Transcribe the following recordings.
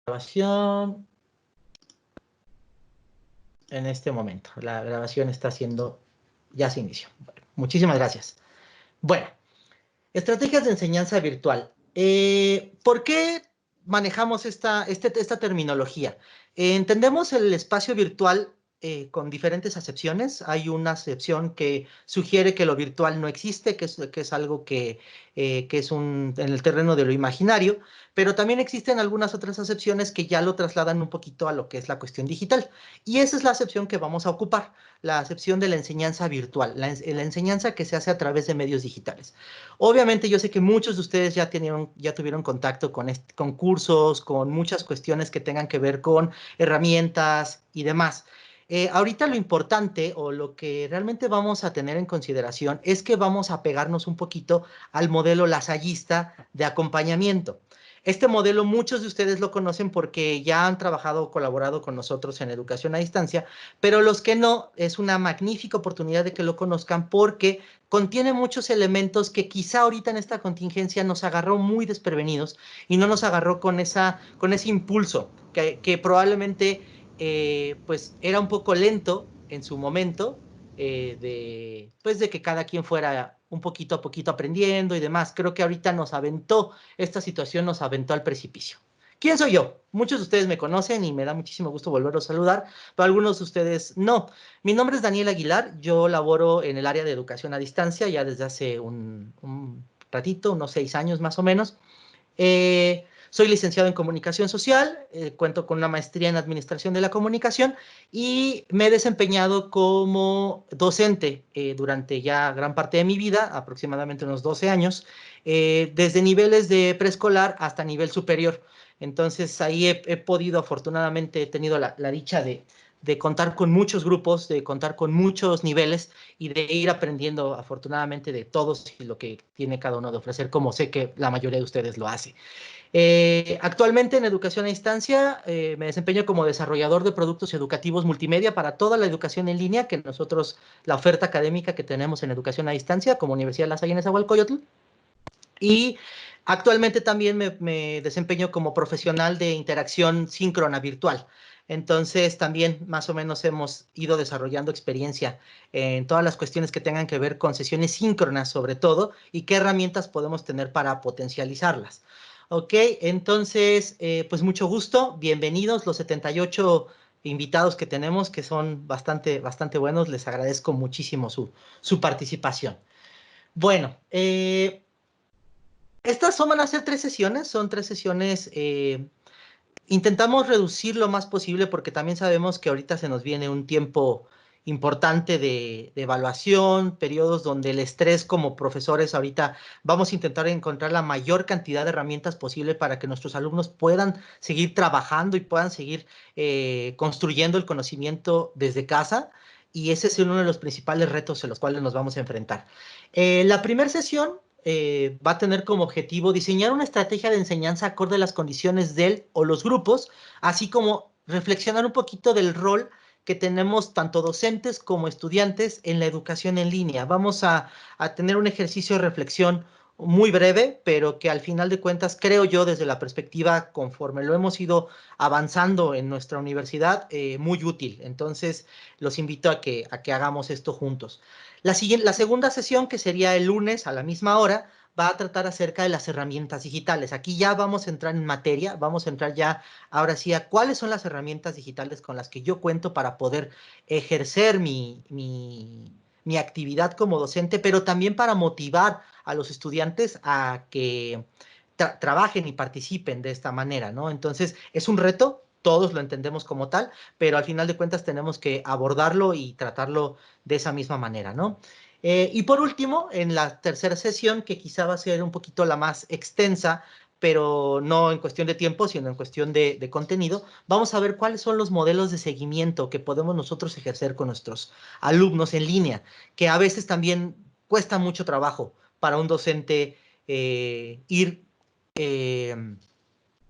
Grabación en este momento. La grabación está haciendo, ya se inició. Bueno, muchísimas gracias. Bueno, estrategias de enseñanza virtual. ¿Por qué manejamos esta terminología? Entendemos el espacio virtual con diferentes acepciones. Hay una acepción que sugiere que lo virtual no existe, que es algo que es en el terreno de lo imaginario, pero también existen algunas otras acepciones que ya lo trasladan un poquito a lo que es la cuestión digital. Y esa es la acepción que vamos a ocupar, la acepción de la enseñanza virtual, la enseñanza que se hace a través de medios digitales. Obviamente yo sé que muchos de ustedes ya tuvieron contacto con cursos, con muchas cuestiones que tengan que ver con herramientas y demás. Ahorita lo importante o lo que realmente vamos a tener en consideración es que vamos a pegarnos un poquito al modelo lasallista de acompañamiento. Este modelo muchos de ustedes lo conocen porque ya han trabajado o colaborado con nosotros en educación a distancia, pero los que no, es una magnífica oportunidad de que lo conozcan porque contiene muchos elementos que quizá ahorita en esta contingencia nos agarró muy desprevenidos y no nos agarró con ese impulso que probablemente pues era un poco lento en su momento pues de que cada quien fuera un poquito a poquito aprendiendo y demás. Creo que ahorita esta situación nos aventó al precipicio. ¿Quién soy yo? Muchos de ustedes me conocen y me da muchísimo gusto volverlos a saludar, pero algunos de ustedes no. Mi nombre es Daniel Aguilar, yo laboro en el área de educación a distancia ya desde hace un ratito, unos 6 años más o menos. Soy licenciado en comunicación social, cuento con una maestría en administración de la comunicación y me he desempeñado como docente durante ya gran parte de mi vida, aproximadamente unos 12 años, desde niveles de preescolar hasta nivel superior. Entonces ahí he podido, afortunadamente, he tenido la dicha de contar con muchos grupos, de contar con muchos niveles y de ir aprendiendo, afortunadamente, de todos y lo que tiene cada uno de ofrecer, como sé que la mayoría de ustedes lo hace. Actualmente en educación a distancia me desempeño como desarrollador de productos educativos multimedia para toda la educación en línea que nosotros, la oferta académica que tenemos en educación a distancia como Universidad La Salle Nezahualcóyotl. Y actualmente también me desempeño como profesional de interacción síncrona virtual. Entonces también más o menos hemos ido desarrollando experiencia en todas las cuestiones que tengan que ver con sesiones síncronas sobre todo y qué herramientas podemos tener para potencializarlas. Ok, entonces pues mucho gusto, bienvenidos los 78 invitados que tenemos que son bastante buenos, les agradezco muchísimo su participación. Bueno, estas van a ser 3 sesiones, son 3 sesiones. Intentamos reducir lo más posible porque también sabemos que ahorita se nos viene un tiempo importante de evaluación, periodos donde el estrés como profesores ahorita vamos a intentar encontrar la mayor cantidad de herramientas posible para que nuestros alumnos puedan seguir trabajando y puedan seguir construyendo el conocimiento desde casa. Y ese es uno de los principales retos en los cuales nos vamos a enfrentar. La primera sesión va a tener como objetivo diseñar una estrategia de enseñanza acorde a las condiciones del o los grupos, así como reflexionar un poquito del rol que tenemos tanto docentes como estudiantes en la educación en línea. Vamos a tener un ejercicio de reflexión muy breve, pero que al final de cuentas, creo yo, desde la perspectiva, conforme lo hemos ido avanzando en nuestra universidad, muy útil. Entonces, los invito a que hagamos esto juntos. La segunda sesión, que sería el lunes a la misma hora, va a tratar acerca de las herramientas digitales. Aquí ya vamos a entrar en materia, vamos a entrar ya ahora sí a cuáles son las herramientas digitales con las que yo cuento para poder ejercer mi actividad como docente, pero también para motivar a los estudiantes a que trabajen y participen de esta manera, ¿no? Entonces, es un reto, todos lo entendemos como tal, pero al final de cuentas tenemos que abordarlo y tratarlo de esa misma manera, ¿no? Y por último, en la tercera sesión, que quizá va a ser un poquito la más extensa, pero no en cuestión de tiempo, sino en cuestión de contenido, vamos a ver cuáles son los modelos de seguimiento que podemos nosotros ejercer con nuestros alumnos en línea, que a veces también cuesta mucho trabajo para un docente ir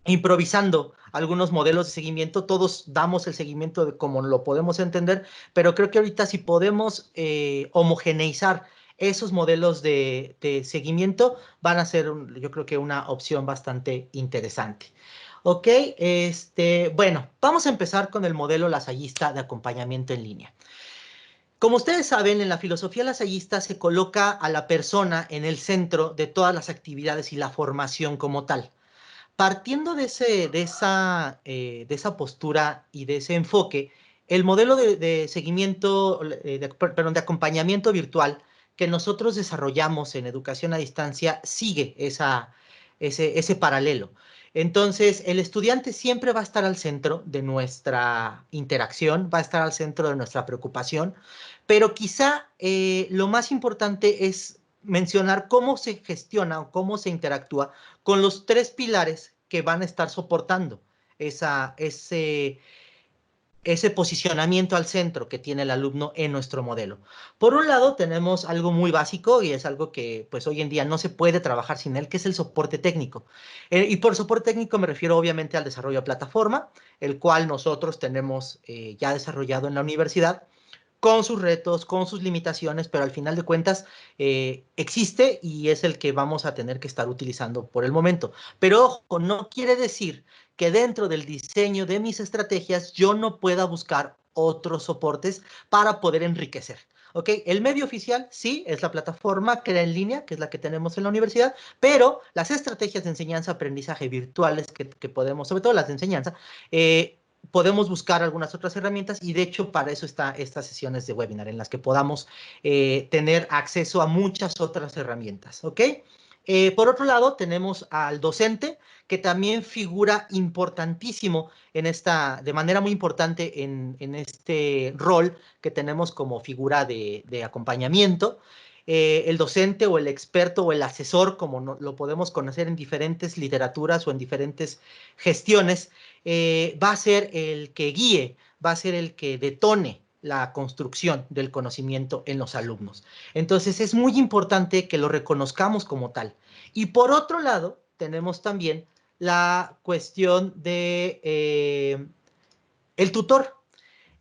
improvisando algunos modelos de seguimiento. Todos damos el seguimiento de como lo podemos entender, pero creo que ahorita si podemos homogeneizar esos modelos de seguimiento van a ser, yo creo que una opción bastante interesante. Ok, bueno, vamos a empezar con el modelo lasallista de acompañamiento en línea. Como ustedes saben, en la filosofía lasallista se coloca a la persona en el centro de todas las actividades y la formación como tal. Partiendo de esa postura y de ese enfoque, el modelo de seguimiento, perdón, de acompañamiento virtual que nosotros desarrollamos en educación a distancia sigue ese paralelo. Entonces, el estudiante siempre va a estar al centro de nuestra interacción, va a estar al centro de nuestra preocupación, pero quizá lo más importante es mencionar cómo se gestiona o cómo se interactúa con los tres pilares que van a estar soportando ese posicionamiento al centro que tiene el alumno en nuestro modelo. Por un lado, tenemos algo muy básico y es algo que pues hoy en día no se puede trabajar sin él, que es el soporte técnico. Y por soporte técnico me refiero obviamente al desarrollo de plataforma, el cual nosotros tenemos ya desarrollado en la universidad, con sus retos, con sus limitaciones, pero al final de cuentas existe y es el que vamos a tener que estar utilizando por el momento. Pero ojo, no quiere decir que dentro del diseño de mis estrategias yo no pueda buscar otros soportes para poder enriquecer. ¿Ok? El medio oficial sí es la plataforma que era en línea, que es la que tenemos en la universidad, pero las estrategias de enseñanza-aprendizaje virtuales que podemos, sobre todo las de enseñanza, podemos buscar algunas otras herramientas y de hecho para eso están estas sesiones de webinar en las que podamos tener acceso a muchas otras herramientas, ¿ok? Por otro lado, tenemos al docente, que también figura importantísimo de manera muy importante en este rol que tenemos como figura de acompañamiento. El docente o el experto o el asesor, como lo podemos conocer en diferentes literaturas o en diferentes gestiones, va a ser el que guíe, va a ser el que detone la construcción del conocimiento en los alumnos. Entonces es muy importante que lo reconozcamos como tal. Y por otro lado, tenemos también la cuestión de el tutor.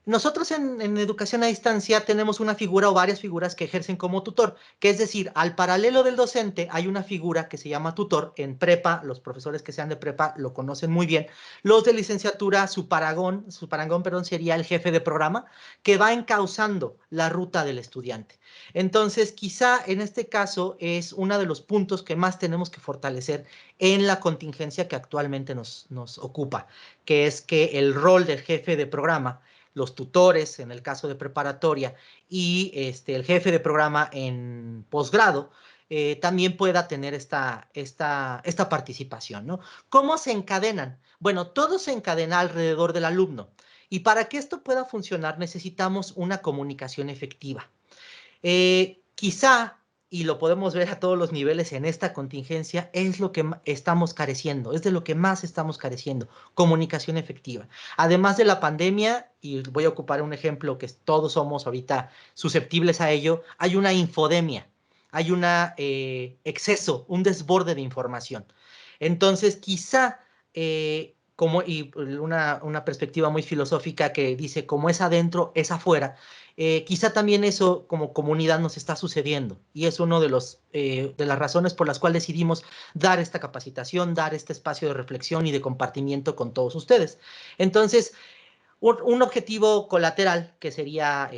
Nosotros en educación a distancia tenemos una figura o varias figuras que ejercen como tutor, que es decir, al paralelo del docente hay una figura que se llama tutor. En prepa, los profesores que sean de prepa lo conocen muy bien. Los de licenciatura, su parangón, perdón, sería el jefe de programa, que va encauzando la ruta del estudiante. Entonces, quizá en este caso es uno de los puntos que más tenemos que fortalecer en la contingencia que actualmente nos ocupa, que es que el rol del jefe de programa, los tutores en el caso de preparatoria y el jefe de programa en posgrado, también pueda tener esta participación, ¿no? ¿Cómo se encadenan? Bueno, todo se encadena alrededor del alumno. Y para que esto pueda funcionar necesitamos una comunicación efectiva. Quizá, y lo podemos ver a todos los niveles en esta contingencia, es lo que estamos careciendo, es de lo que más estamos careciendo, comunicación efectiva. Además de la pandemia, y voy a ocupar un ejemplo que todos somos ahorita susceptibles a ello, hay una infodemia, hay un exceso, un desborde de información. Entonces, quizá, y una perspectiva muy filosófica que dice, como es adentro, es afuera, quizá también eso como comunidad nos está sucediendo y es uno de las razones por las cuales decidimos dar esta capacitación, dar este espacio de reflexión y de compartimiento con todos ustedes. Entonces, un objetivo colateral que sería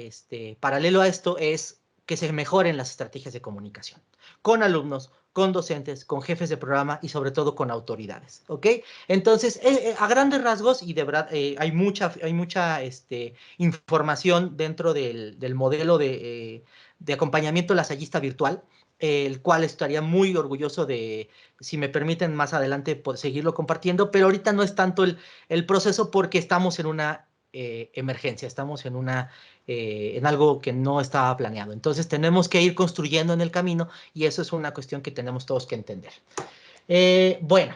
paralelo a esto es que se mejoren las estrategias de comunicación con alumnos, con docentes, con jefes de programa y sobre todo con autoridades, ¿ok? Entonces, a grandes rasgos, y de verdad hay mucha información dentro del modelo de acompañamiento lasallista virtual, el cual estaría muy orgulloso de, si me permiten más adelante, seguirlo compartiendo, pero ahorita no es tanto el proceso porque estamos en una emergencia, estamos en algo que no estaba planeado. Entonces tenemos que ir construyendo en el camino y eso es una cuestión que tenemos todos que entender. Bueno,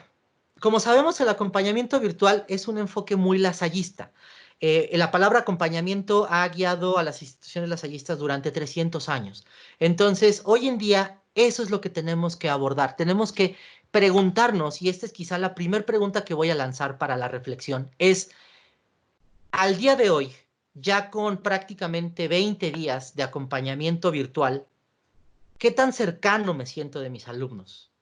como sabemos, el acompañamiento virtual es un enfoque muy lasallista. La palabra acompañamiento ha guiado a las instituciones lasallistas durante 300 años. Entonces, hoy en día, eso es lo que tenemos que abordar. Tenemos que preguntarnos, y esta es quizá la primera pregunta que voy a lanzar para la reflexión, es, al día de hoy, ya con prácticamente 20 días de acompañamiento virtual, ¿qué tan cercano me siento de mis alumnos?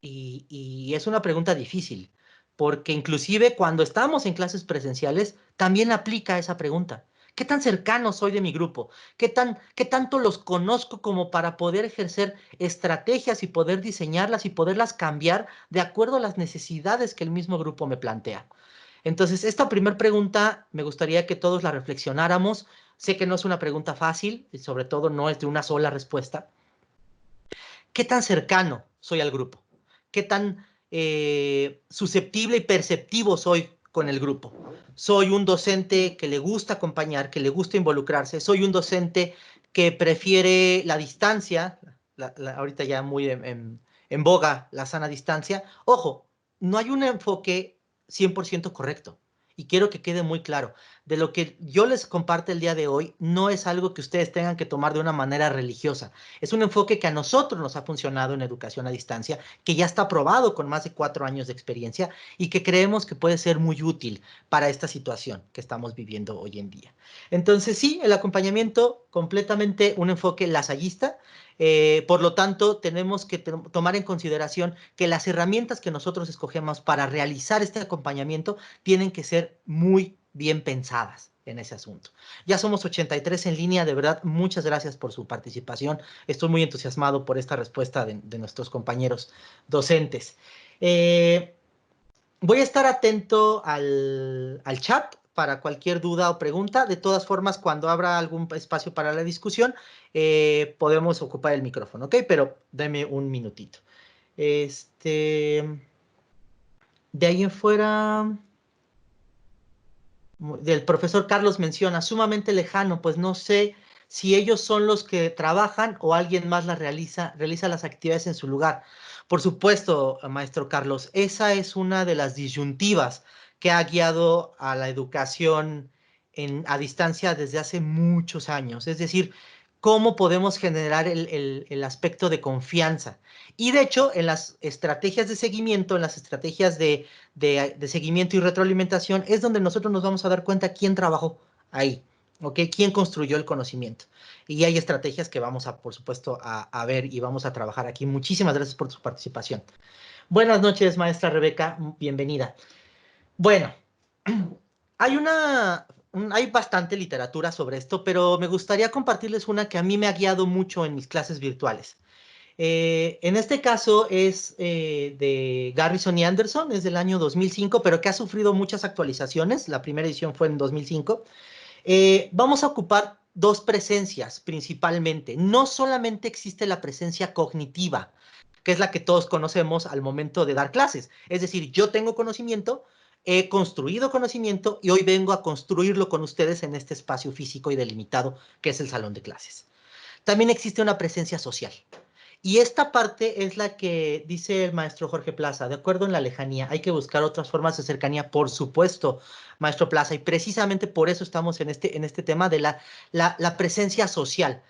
Y es una pregunta difícil, porque inclusive cuando estamos en clases presenciales, también aplica esa pregunta. ¿Qué tan cercano soy de mi grupo? ¿Qué tanto los conozco como para poder ejercer estrategias y poder diseñarlas y poderlas cambiar de acuerdo a las necesidades que el mismo grupo me plantea? Entonces, esta primera pregunta me gustaría que todos la reflexionáramos. Sé que no es una pregunta fácil y sobre todo no es de una sola respuesta. ¿Qué tan cercano soy al grupo? ¿Qué tan susceptible y perceptivo soy con el grupo? ¿Soy un docente que le gusta acompañar, que le gusta involucrarse? ¿Soy un docente que prefiere la distancia? Ahorita ya muy en boga la sana distancia. Ojo, no hay un enfoque 100% correcto. Y quiero que quede muy claro, de lo que yo les comparto el día de hoy, no es algo que ustedes tengan que tomar de una manera religiosa. Es un enfoque que a nosotros nos ha funcionado en educación a distancia, que ya está probado con más de 4 años de experiencia y que creemos que puede ser muy útil para esta situación que estamos viviendo hoy en día. Entonces, sí, el acompañamiento completamente un enfoque lasallista. Por lo tanto, tenemos que tomar en consideración que las herramientas que nosotros escogemos para realizar este acompañamiento tienen que ser muy bien pensadas en ese asunto. Ya somos 83 en línea, de verdad, muchas gracias por su participación. Estoy muy entusiasmado por esta respuesta de nuestros compañeros docentes. Voy a estar atento al chat para cualquier duda o pregunta. De todas formas, cuando abra algún espacio para la discusión, podemos ocupar el micrófono, ¿ok? Pero deme un minutito. De ahí en fuera, del profesor Carlos menciona, sumamente lejano, pues no sé si ellos son los que trabajan o alguien más realiza las actividades en su lugar. Por supuesto, maestro Carlos, esa es una de las disyuntivas que ha guiado a la educación a distancia desde hace muchos años. Es decir, cómo podemos generar el aspecto de confianza. Y de hecho, en las estrategias de seguimiento, en las estrategias de seguimiento y retroalimentación, es donde nosotros nos vamos a dar cuenta quién trabajó ahí, ¿ok? ¿Quién construyó el conocimiento? Y hay estrategias que vamos a, por supuesto, a ver y vamos a trabajar aquí. Muchísimas gracias por su participación. Buenas noches, maestra Rebeca, bienvenida. Bueno, hay bastante literatura sobre esto, pero me gustaría compartirles una que a mí me ha guiado mucho en mis clases virtuales. En este caso es de Garrison y Anderson, es del año 2005, pero que ha sufrido muchas actualizaciones. La primera edición fue en 2005. Vamos a ocupar dos presencias principalmente. No solamente existe la presencia cognitiva, que es la que todos conocemos al momento de dar clases. Es decir, yo tengo conocimiento, he construido conocimiento y hoy vengo a construirlo con ustedes en este espacio físico y delimitado que es el salón de clases. También existe una presencia social. Y esta parte es la que dice el maestro Jorge Plaza, de acuerdo en la lejanía, hay que buscar otras formas de cercanía, por supuesto, maestro Plaza, y precisamente por eso estamos en este tema de la presencia social.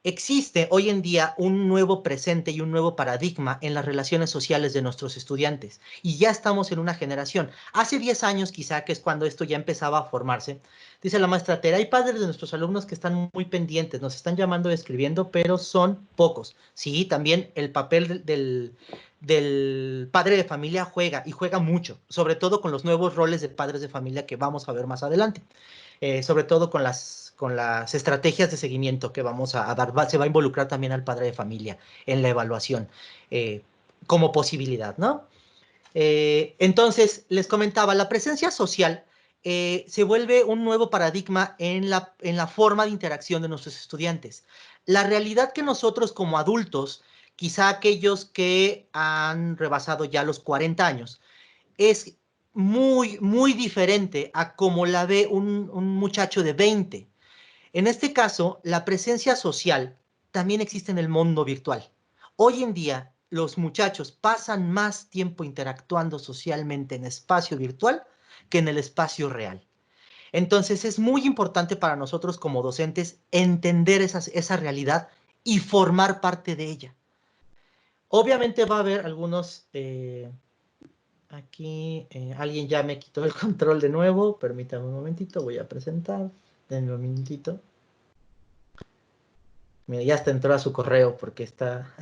Existe hoy en día un nuevo presente y un nuevo paradigma en las relaciones sociales de nuestros estudiantes y ya estamos en una generación. Hace 10 años quizá, que es cuando esto ya empezaba a formarse, dice la maestra Tera, hay padres de nuestros alumnos que están muy pendientes, nos están llamando y escribiendo, pero son pocos. Sí, también el papel del padre de familia juega y juega mucho, sobre todo con los nuevos roles de padres de familia que vamos a ver más adelante. Sobre todo con las estrategias de seguimiento que vamos a dar. Se va a involucrar también al padre de familia en la evaluación eh, como posibilidad, ¿no? Entonces, les comentaba, la presencia social se vuelve un nuevo paradigma en la forma de interacción de nuestros estudiantes. La realidad que nosotros como adultos, quizá aquellos que han rebasado ya los 40 años, es muy, muy diferente a como la ve un muchacho de 20. En este caso, la presencia social también existe en el mundo virtual. Hoy en día, los muchachos pasan más tiempo interactuando socialmente en espacio virtual que en el espacio real. Entonces, es muy importante para nosotros como docentes entender esa realidad y formar parte de ella. Obviamente va a haber algunos aquí alguien ya me quitó el control de nuevo. Permítame un momentito, voy a presentar. Denme un minutito. Mira, ya hasta entró a su correo porque está...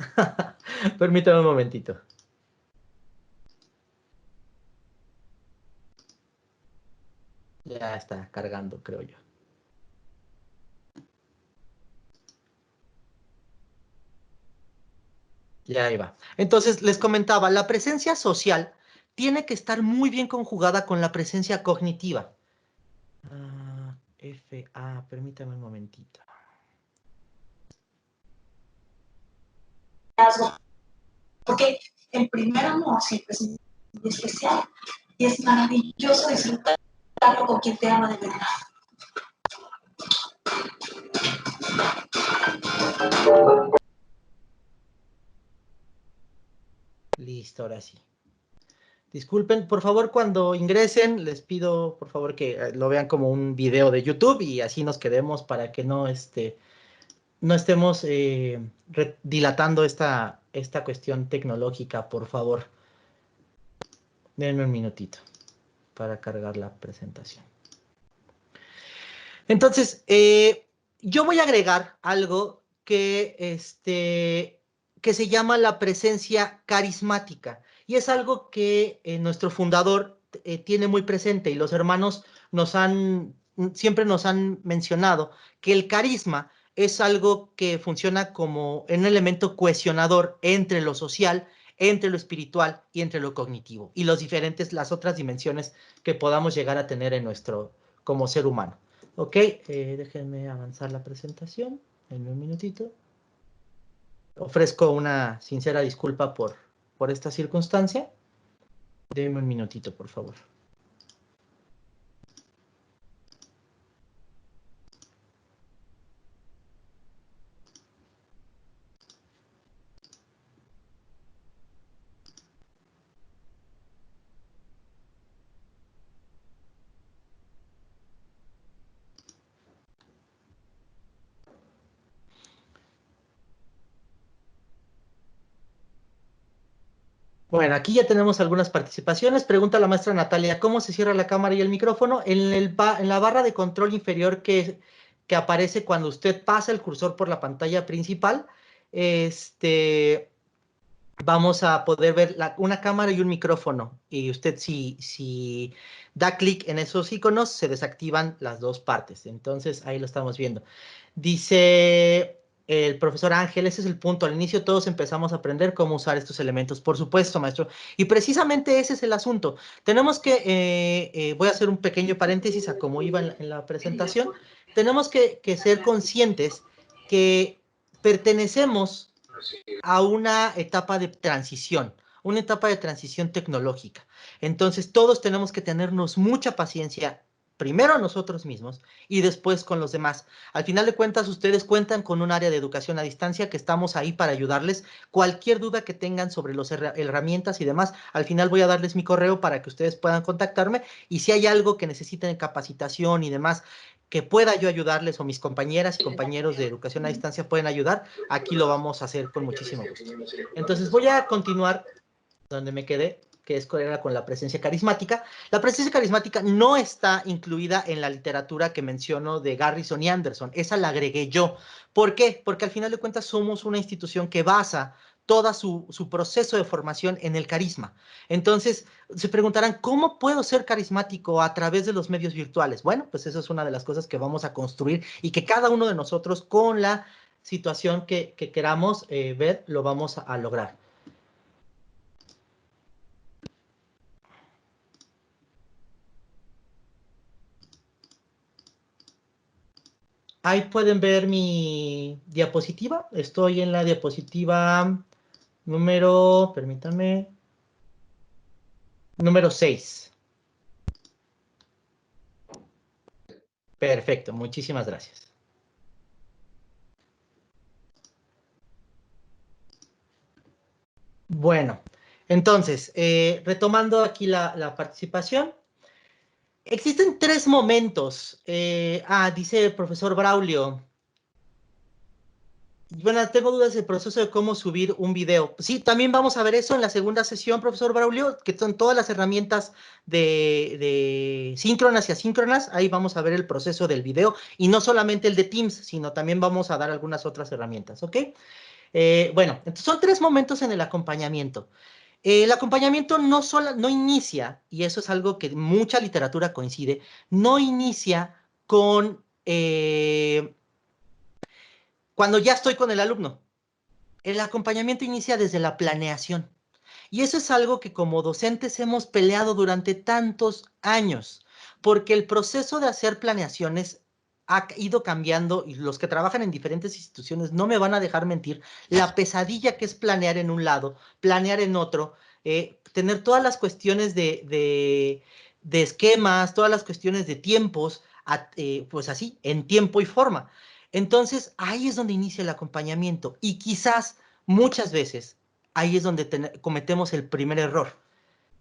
Permítame un momentito. Ya está cargando, creo yo. Ya ahí va. Entonces, les comentaba, la presencia social tiene que estar muy bien conjugada con la presencia cognitiva. Permítame un momentito. Porque el primer amor siempre es muy especial y es maravilloso disfrutarlo con quien te ama de verdad. Listo, ahora sí. Disculpen, por favor, cuando ingresen, les pido, por favor, que lo vean como un video de YouTube y así nos quedemos para que no, no estemos dilatando esta cuestión tecnológica, por favor. Denme un minutito para cargar la presentación. Entonces, yo voy a agregar algo que se llama la presencia carismática. Y es algo que nuestro fundador tiene muy presente y los hermanos siempre nos han mencionado que el carisma es algo que funciona como un elemento cohesionador entre lo social, entre lo espiritual y entre lo cognitivo y las otras dimensiones que podamos llegar a tener como ser humano. Ok, déjenme avanzar la presentación en un minutito. Ofrezco una sincera disculpa por esta circunstancia. Denme un minutito, por favor. Bueno, aquí ya tenemos algunas participaciones. Pregunta la maestra Natalia, ¿cómo se cierra la cámara y el micrófono? En la barra de control inferior que aparece cuando usted pasa el cursor por la pantalla principal, vamos a poder ver una cámara y un micrófono. Y usted si da clic en esos iconos, se desactivan las dos partes. Entonces, ahí lo estamos viendo. Dice el profesor Ángel, ese es el punto. Al inicio todos empezamos a aprender cómo usar estos elementos. Por supuesto, maestro. Y precisamente ese es el asunto. Tenemos que, voy a hacer un pequeño paréntesis a cómo iba en la presentación. Tenemos que ser conscientes que pertenecemos a una etapa de transición tecnológica. Entonces, todos tenemos que tenernos mucha paciencia, primero a nosotros mismos y después con los demás. Al final de cuentas, ustedes cuentan con un área de educación a distancia que estamos ahí para ayudarles. Cualquier duda que tengan sobre las herramientas y demás, al final voy a darles mi correo para que ustedes puedan contactarme y si hay algo que necesiten de capacitación y demás, que pueda yo ayudarles o mis compañeras y compañeros de educación a distancia pueden ayudar, aquí lo vamos a hacer con muchísimo gusto. Entonces voy a continuar donde me quedé, que era con la presencia carismática. La presencia carismática no está incluida en la literatura que menciono de Garrison y Anderson. Esa la agregué yo. ¿Por qué? Porque al final de cuentas somos una institución que basa todo su proceso de formación en el carisma. Entonces, se preguntarán, ¿cómo puedo ser carismático a través de los medios virtuales? Bueno, pues eso es una de las cosas que vamos a construir y que cada uno de nosotros con la situación que queramos ver, lo vamos a lograr. Ahí pueden ver mi diapositiva. Estoy en la diapositiva número, permítanme, número 6. Perfecto, muchísimas gracias. Bueno, entonces, retomando aquí la participación, existen 3 momentos. Dice el profesor Braulio. Bueno, tengo dudas del proceso de cómo subir un video. Sí, también vamos a ver eso en la segunda sesión, profesor Braulio, que son todas las herramientas de síncronas y asíncronas. Ahí vamos a ver el proceso del video y no solamente el de Teams, sino también vamos a dar algunas otras herramientas, ¿ok? Bueno, entonces son 3 momentos en el acompañamiento. El acompañamiento no inicia, y eso es algo que mucha literatura coincide, no inicia con cuando ya estoy con el alumno. El acompañamiento inicia desde la planeación. Y eso es algo que como docentes hemos peleado durante tantos años, porque el proceso de hacer planeaciones ha ido cambiando y los que trabajan en diferentes instituciones no me van a dejar mentir, la pesadilla que es planear en un lado, planear en otro, tener todas las cuestiones de esquemas, todas las cuestiones de tiempos, pues así, en tiempo y forma. Entonces, ahí es donde inicia el acompañamiento y quizás muchas veces ahí es donde cometemos el primer error.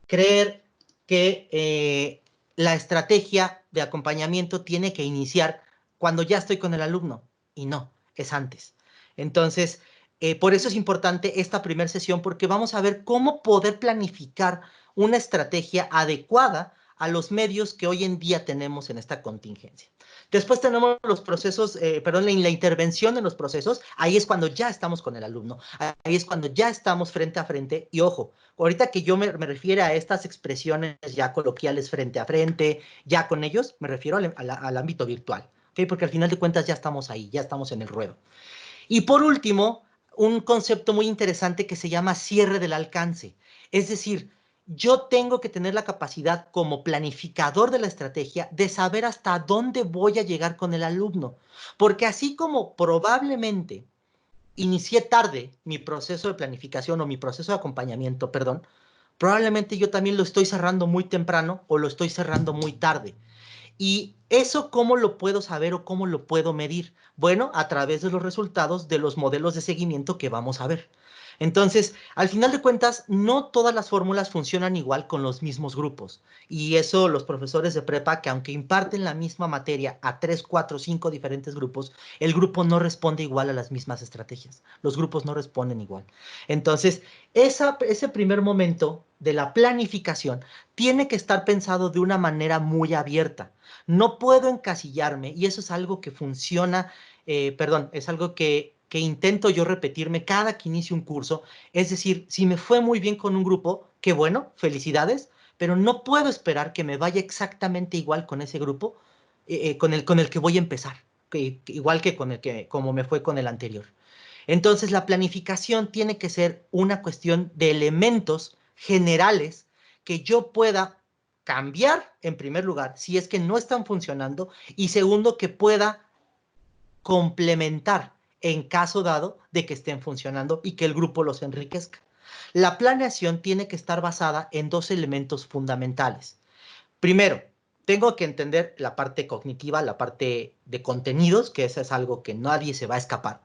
Creer que la estrategia de acompañamiento tiene que iniciar cuando ya estoy con el alumno. Y no, es antes. Entonces, por eso es importante esta primera sesión, porque vamos a ver cómo poder planificar una estrategia adecuada a los medios que hoy en día tenemos en esta contingencia. Después tenemos los procesos, perdón, la intervención en los procesos. Ahí es cuando ya estamos con el alumno. Ahí es cuando ya estamos frente a frente. Y ojo, ahorita que yo me refiero a estas expresiones ya coloquiales frente a frente, ya con ellos, me refiero al ámbito virtual. ¿Okay? Porque al final de cuentas ya estamos ahí, ya estamos en el ruedo. Y por último, un concepto muy interesante que se llama cierre del alcance. Es decir, yo tengo que tener la capacidad como planificador de la estrategia de saber hasta dónde voy a llegar con el alumno. Porque así como probablemente inicié tarde mi proceso de planificación o mi proceso de acompañamiento, perdón, probablemente yo también lo estoy cerrando muy temprano o lo estoy cerrando muy tarde. ¿Y eso cómo lo puedo saber o cómo lo puedo medir? Bueno, a través de los resultados de los modelos de seguimiento que vamos a ver. Entonces, al final de cuentas, no todas las fórmulas funcionan igual con los mismos grupos. Y eso los profesores de prepa, que aunque imparten la misma materia a 3, 4, 5 diferentes grupos, el grupo no responde igual a las mismas estrategias. Los grupos no responden igual. Entonces, ese primer momento de la planificación tiene que estar pensado de una manera muy abierta. No puedo encasillarme y eso es algo que funciona, perdón, es algo que intento yo repetirme cada que inicio un curso. Es decir, si me fue muy bien con un grupo, qué bueno, felicidades, pero no puedo esperar que me vaya exactamente igual con ese grupo, con el que voy a empezar, igual que con el que, como me fue con el anterior. Entonces, la planificación tiene que ser una cuestión de elementos generales que yo pueda cambiar, en primer lugar, si es que no están funcionando, y segundo, que pueda complementar en caso dado de que estén funcionando y que el grupo los enriquezca. La planeación tiene que estar basada en 2 elementos fundamentales. Primero, tengo que entender la parte cognitiva, la parte de contenidos, que eso es algo que nadie se va a escapar.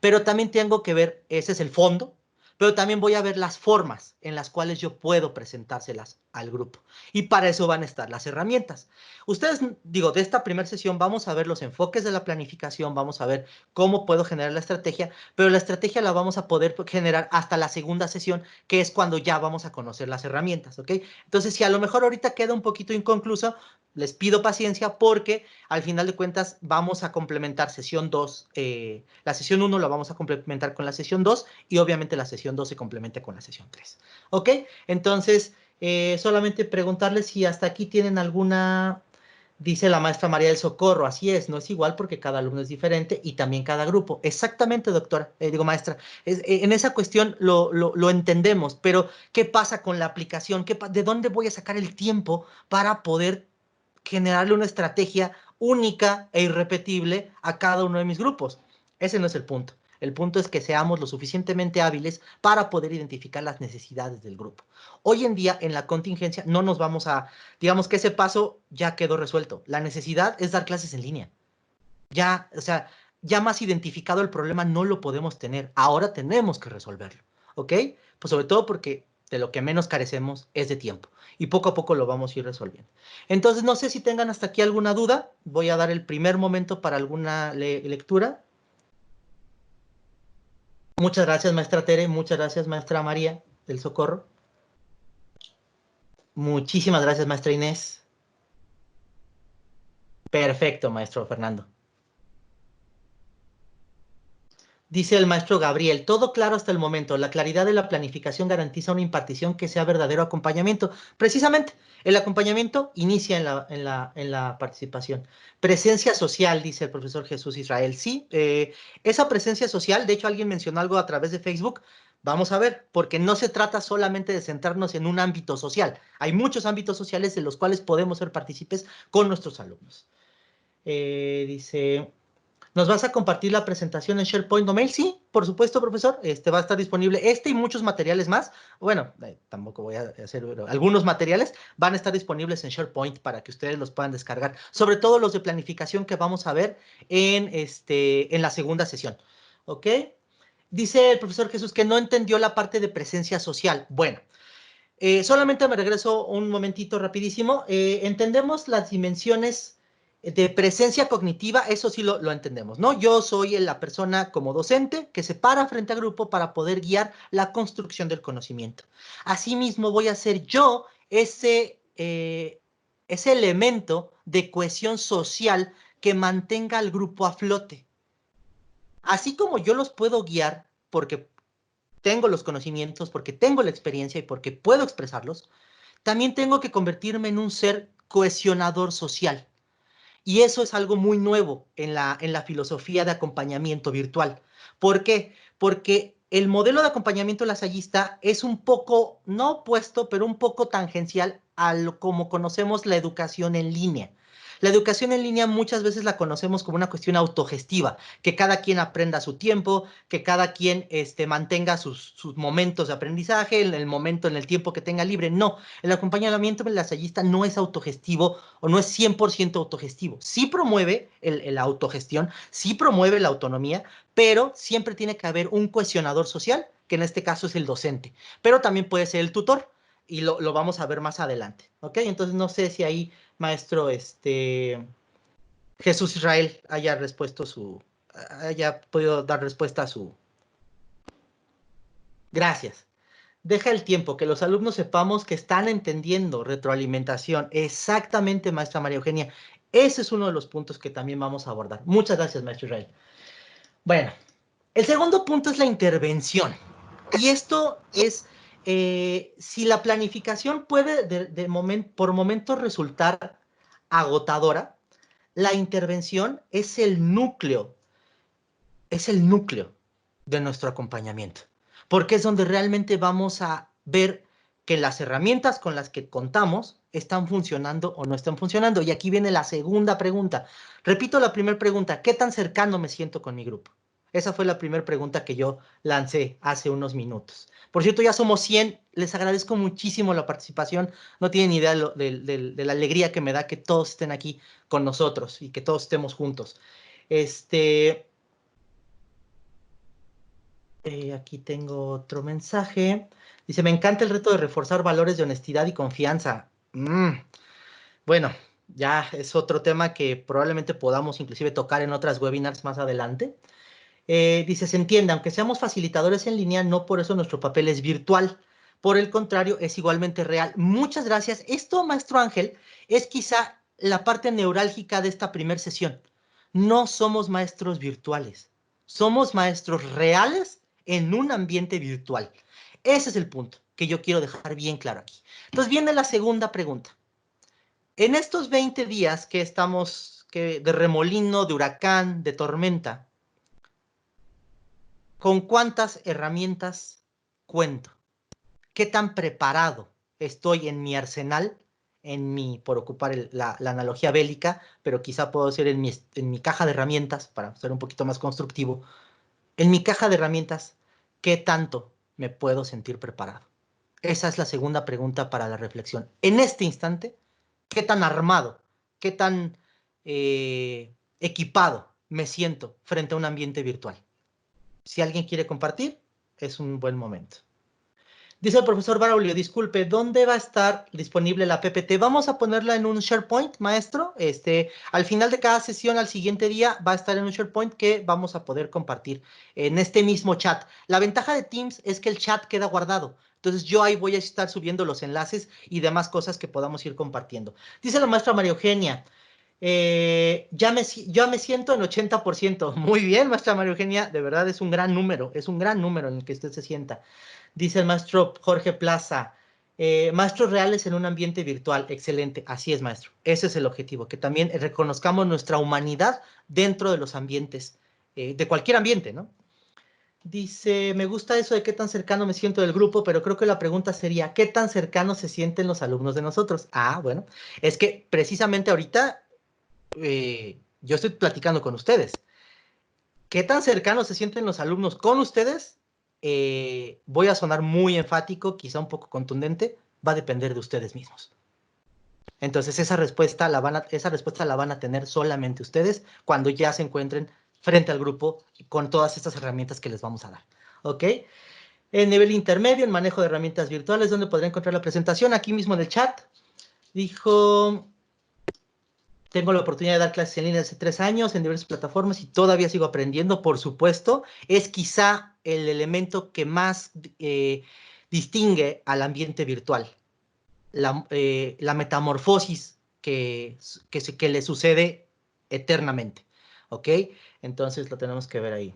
Pero también tengo que ver, ese es el fondo, pero también voy a ver las formas en las cuales yo puedo presentárselas al grupo. Y para eso van a estar las herramientas. Ustedes, digo, de esta primera sesión vamos a ver los enfoques de la planificación, vamos a ver cómo puedo generar la estrategia, pero la estrategia la vamos a poder generar hasta la segunda sesión, que es cuando ya vamos a conocer las herramientas, ¿ok? Entonces, si a lo mejor ahorita queda un poquito inconcluso, les pido paciencia porque al final de cuentas vamos a complementar sesión 2, la sesión 1 la vamos a complementar con la sesión 2 y obviamente la sesión 2 se complementa con la sesión 3. ¿Ok? Entonces, solamente preguntarles si hasta aquí tienen alguna, dice la maestra María del Socorro, así es, no es igual porque cada alumno es diferente y también cada grupo. Exactamente, doctora, digo maestra, en esa cuestión lo entendemos, pero ¿qué pasa con la aplicación? ¿De dónde voy a sacar el tiempo para poder generarle una estrategia única e irrepetible a cada uno de mis grupos? Ese no es el punto. El punto es que seamos lo suficientemente hábiles para poder identificar las necesidades del grupo. Hoy en día, en la contingencia, no nos vamos a, digamos que ese paso ya quedó resuelto. La necesidad es dar clases en línea. Ya, o sea, ya más identificado el problema no lo podemos tener. Ahora tenemos que resolverlo. ¿Ok? Pues sobre todo porque de lo que menos carecemos es de tiempo. Y poco a poco lo vamos a ir resolviendo. Entonces, no sé si tengan hasta aquí alguna duda. Voy a dar el primer momento para alguna lectura. Muchas gracias, maestra Tere. Muchas gracias, maestra María del Socorro. Muchísimas gracias, maestra Inés. Perfecto, maestro Fernando. Dice el maestro Gabriel, todo claro hasta el momento. La claridad de la planificación garantiza una impartición que sea verdadero acompañamiento. Precisamente, el acompañamiento inicia en la participación. Presencia social, dice el profesor Jesús Israel. Sí, esa presencia social, de hecho alguien mencionó algo a través de Facebook. Vamos a ver, porque no se trata solamente de centrarnos en un ámbito social. Hay muchos ámbitos sociales en los cuales podemos ser partícipes con nuestros alumnos. Dice... ¿Nos vas a compartir la presentación en SharePoint o Mail? Sí, por supuesto, profesor. Va a estar disponible y muchos materiales más. Bueno, tampoco voy a hacer, pero algunos materiales van a estar disponibles en SharePoint para que ustedes los puedan descargar. Sobre todo los de planificación que vamos a ver en la segunda sesión. ¿Ok? Dice el profesor Jesús que no entendió la parte de presencia social. Bueno, solamente me regreso un momentito rapidísimo. Entendemos las dimensiones de presencia cognitiva, eso sí lo entendemos, ¿no? Yo soy la persona como docente que se para frente al grupo para poder guiar la construcción del conocimiento. Asimismo, voy a ser yo ese elemento de cohesión social que mantenga al grupo a flote. Así como yo los puedo guiar porque tengo los conocimientos, porque tengo la experiencia y porque puedo expresarlos, también tengo que convertirme en un ser cohesionador social. Y eso es algo muy nuevo en la filosofía de acompañamiento virtual. ¿Por qué? Porque el modelo de acompañamiento lasallista es un poco, no opuesto, pero un poco tangencial a lo como conocemos la educación en línea. La educación en línea muchas veces la conocemos como una cuestión autogestiva, que cada quien aprenda a su tiempo, que cada quien mantenga sus momentos de aprendizaje, en el momento, en el tiempo que tenga libre. No, el acompañamiento lasallista no es autogestivo o no es 100% autogestivo. Sí promueve la autogestión, sí promueve la autonomía, pero siempre tiene que haber un cohesionador social, que en este caso es el docente, pero también puede ser el tutor, y lo vamos a ver más adelante, ¿ok? Entonces no sé si ahí, maestro, Jesús Israel haya podido dar respuesta a su... Gracias. Deja el tiempo, que los alumnos sepamos que están entendiendo retroalimentación. Exactamente, maestra María Eugenia. Ese es uno de los puntos que también vamos a abordar. Muchas gracias, maestro Israel. Bueno, el segundo punto es la intervención. Y esto es, si la planificación puede por momentos resultar agotadora, la intervención es el núcleo de nuestro acompañamiento, porque es donde realmente vamos a ver que las herramientas con las que contamos están funcionando o no están funcionando. Y aquí viene la segunda pregunta. Repito la primera pregunta, ¿qué tan cercano me siento con mi grupo? Esa fue la primera pregunta que yo lancé hace unos minutos. Por cierto, ya somos 100. Les agradezco muchísimo la participación. No tienen idea de la alegría que me da que todos estén aquí con nosotros y que todos estemos juntos. Aquí tengo otro mensaje. Dice, me encanta el reto de reforzar valores de honestidad y confianza. Bueno, ya es otro tema que probablemente podamos inclusive tocar en otras webinars más adelante. Dice, se entiende, aunque seamos facilitadores en línea, no por eso nuestro papel es virtual. Por el contrario, es igualmente real. Muchas gracias. Esto, maestro Ángel, es quizá la parte neurálgica de esta primera sesión. No somos maestros virtuales. Somos maestros reales en un ambiente virtual. Ese es el punto que yo quiero dejar bien claro aquí. Entonces viene la segunda pregunta. En estos 20 días que estamos de remolino, de huracán, de tormenta, ¿con cuántas herramientas cuento? ¿Qué tan preparado estoy en mi arsenal, por ocupar la analogía bélica, pero quizá puedo decir en mi caja de herramientas, para ser un poquito más constructivo, en mi caja de herramientas, ¿qué tanto me puedo sentir preparado? Esa es la segunda pregunta para la reflexión. En este instante, ¿qué tan armado, qué tan equipado me siento frente a un ambiente virtual? Si alguien quiere compartir, es un buen momento. Dice el profesor Braulio, disculpe, ¿dónde va a estar disponible la PPT? Vamos a ponerla en un SharePoint, maestro. Al final de cada sesión, al siguiente día, va a estar en un SharePoint que vamos a poder compartir en este mismo chat. La ventaja de Teams es que el chat queda guardado. Entonces yo ahí voy a estar subiendo los enlaces y demás cosas que podamos ir compartiendo. Dice la maestra María Eugenia, yo me siento en 80%. Muy bien, maestra María Eugenia, de verdad es un gran número en el que usted se sienta. Dice el maestro Jorge Plaza, maestros reales en un ambiente virtual. Excelente, así es, maestro. Ese es el objetivo, que también reconozcamos nuestra humanidad dentro de los ambientes, de cualquier ambiente, ¿no? Dice, me gusta eso de qué tan cercano me siento del grupo, pero creo que la pregunta sería, ¿qué tan cercanos se sienten los alumnos de nosotros? Ah, bueno, es que precisamente ahorita yo estoy platicando con ustedes. ¿Qué tan cercanos se sienten los alumnos con ustedes? Voy a sonar muy enfático, quizá un poco contundente, va a depender de ustedes mismos. Entonces esa respuesta la van a tener solamente ustedes cuando ya se encuentren frente al grupo con todas estas herramientas que les vamos a dar. ¿Ok? En nivel intermedio, en manejo de herramientas virtuales, ¿dónde podrá encontrar la presentación? Aquí mismo en el chat. Dijo, tengo la oportunidad de dar clases en línea hace 3 años en diversas plataformas y todavía sigo aprendiendo, por supuesto. Es quizá el elemento que más distingue al ambiente virtual. La metamorfosis que le sucede eternamente. ¿Ok? Entonces lo tenemos que ver ahí.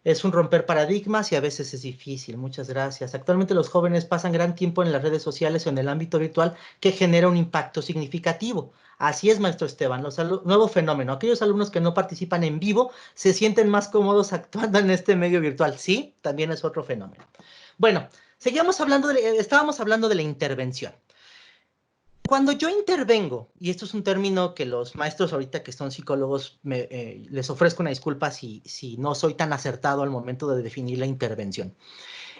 Es un romper paradigmas y a veces es difícil. Muchas gracias. Actualmente los jóvenes pasan gran tiempo en las redes sociales o en el ámbito virtual que genera un impacto significativo. Así es, maestro Esteban. Nuevo fenómeno. Aquellos alumnos que no participan en vivo se sienten más cómodos actuando en este medio virtual. Sí, también es otro fenómeno. Bueno, estábamos hablando de la intervención. Cuando yo intervengo, y esto es un término que los maestros ahorita que son psicólogos, les ofrezco una disculpa si no soy tan acertado al momento de definir la intervención.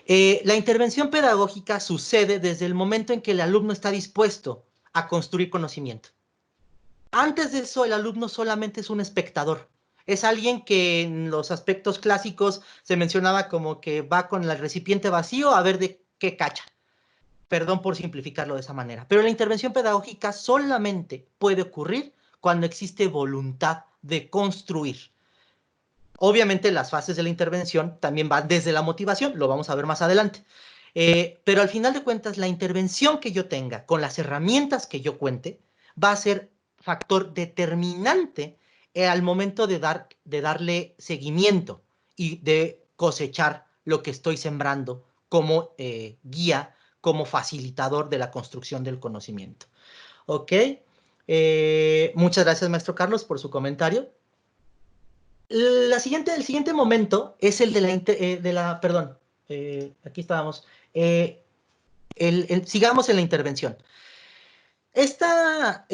La intervención pedagógica sucede desde el momento en que el alumno está dispuesto a construir conocimiento. Antes de eso, el alumno solamente es un espectador. Es alguien que en los aspectos clásicos se mencionaba como que va con el recipiente vacío a ver de qué cacha. Perdón por simplificarlo de esa manera, pero la intervención pedagógica solamente puede ocurrir cuando existe voluntad de construir. Obviamente las fases de la intervención también van desde la motivación, lo vamos a ver más adelante. Pero al final de cuentas, la intervención que yo tenga con las herramientas que yo cuente va a ser factor determinante al momento de darle seguimiento y de cosechar lo que estoy sembrando como guía, como facilitador de la construcción del conocimiento. ¿Ok? Muchas gracias, maestro Carlos, por su comentario. El siguiente momento es el de la perdón, aquí estábamos. Sigamos en la intervención. Esta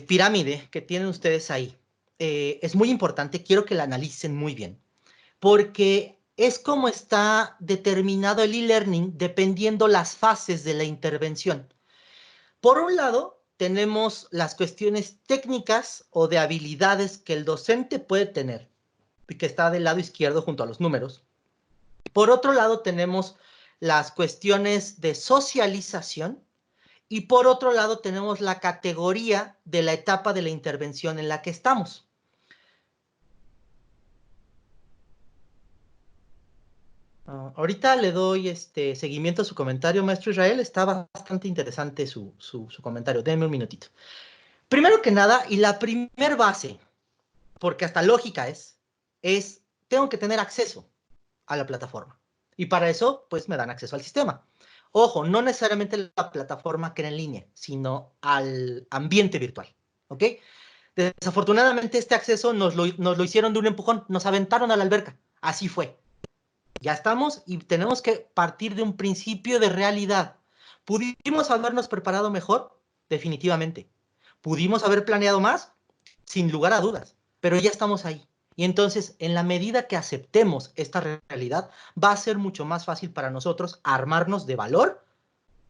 pirámide que tienen ustedes ahí es muy importante, quiero que la analicen muy bien, porque es como está determinado el e-learning dependiendo las fases de la intervención. Por un lado, tenemos las cuestiones técnicas o de habilidades que el docente puede tener, que está del lado izquierdo junto a los números. Por otro lado, tenemos las cuestiones de socialización y por otro lado tenemos la categoría de la etapa de la intervención en la que estamos. Ahorita le doy seguimiento a su comentario, maestro Israel. Está bastante interesante su comentario. Denme un minutito. Primero que nada, y la primer base, porque hasta lógica es tengo que tener acceso a la plataforma. Y para eso, pues me dan acceso al sistema. Ojo, no necesariamente la plataforma que era en línea, sino al ambiente virtual. ¿Ok? Desafortunadamente, este acceso nos lo hicieron de un empujón, nos aventaron a la alberca. Así fue. Ya estamos y tenemos que partir de un principio de realidad. ¿Pudimos habernos preparado mejor? Definitivamente. ¿Pudimos haber planeado más? Sin lugar a dudas. Pero ya estamos ahí. Y entonces, en la medida que aceptemos esta realidad, va a ser mucho más fácil para nosotros armarnos de valor,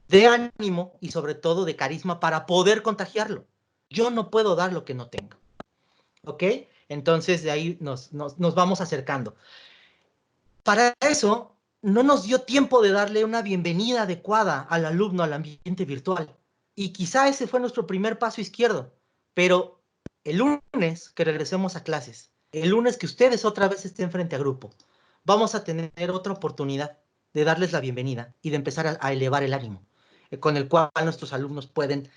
de ánimo y sobre todo de carisma para poder contagiarlo. Yo no puedo dar lo que no tengo. ¿Ok? Entonces, de ahí nos vamos acercando. Para eso, no nos dio tiempo de darle una bienvenida adecuada al alumno al ambiente virtual. Y quizá ese fue nuestro primer paso izquierdo. Pero el lunes que regresemos a clases, el lunes que ustedes otra vez estén frente a grupo, vamos a tener otra oportunidad de darles la bienvenida y de empezar a elevar el ánimo, con el cual nuestros alumnos pueden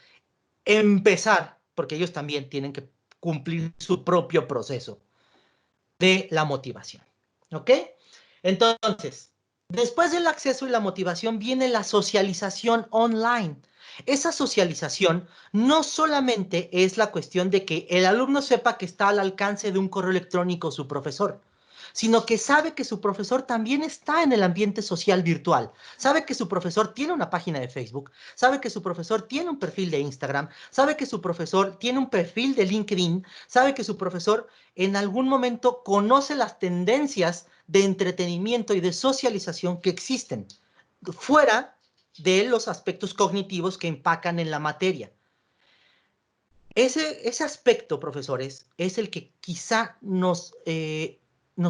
empezar, porque ellos también tienen que cumplir su propio proceso de la motivación. ¿Ok? Entonces, después del acceso y la motivación viene la socialización online. Esa socialización no solamente es la cuestión de que el alumno sepa que está al alcance de un correo electrónico su profesor, sino que sabe que su profesor también está en el ambiente social virtual, sabe que su profesor tiene una página de Facebook, sabe que su profesor tiene un perfil de Instagram, sabe que su profesor tiene un perfil de LinkedIn, sabe que su profesor en algún momento conoce las tendencias de entretenimiento y de socialización que existen, fuera de los aspectos cognitivos que empacan en la materia. Ese aspecto, profesores, es el que quizá nos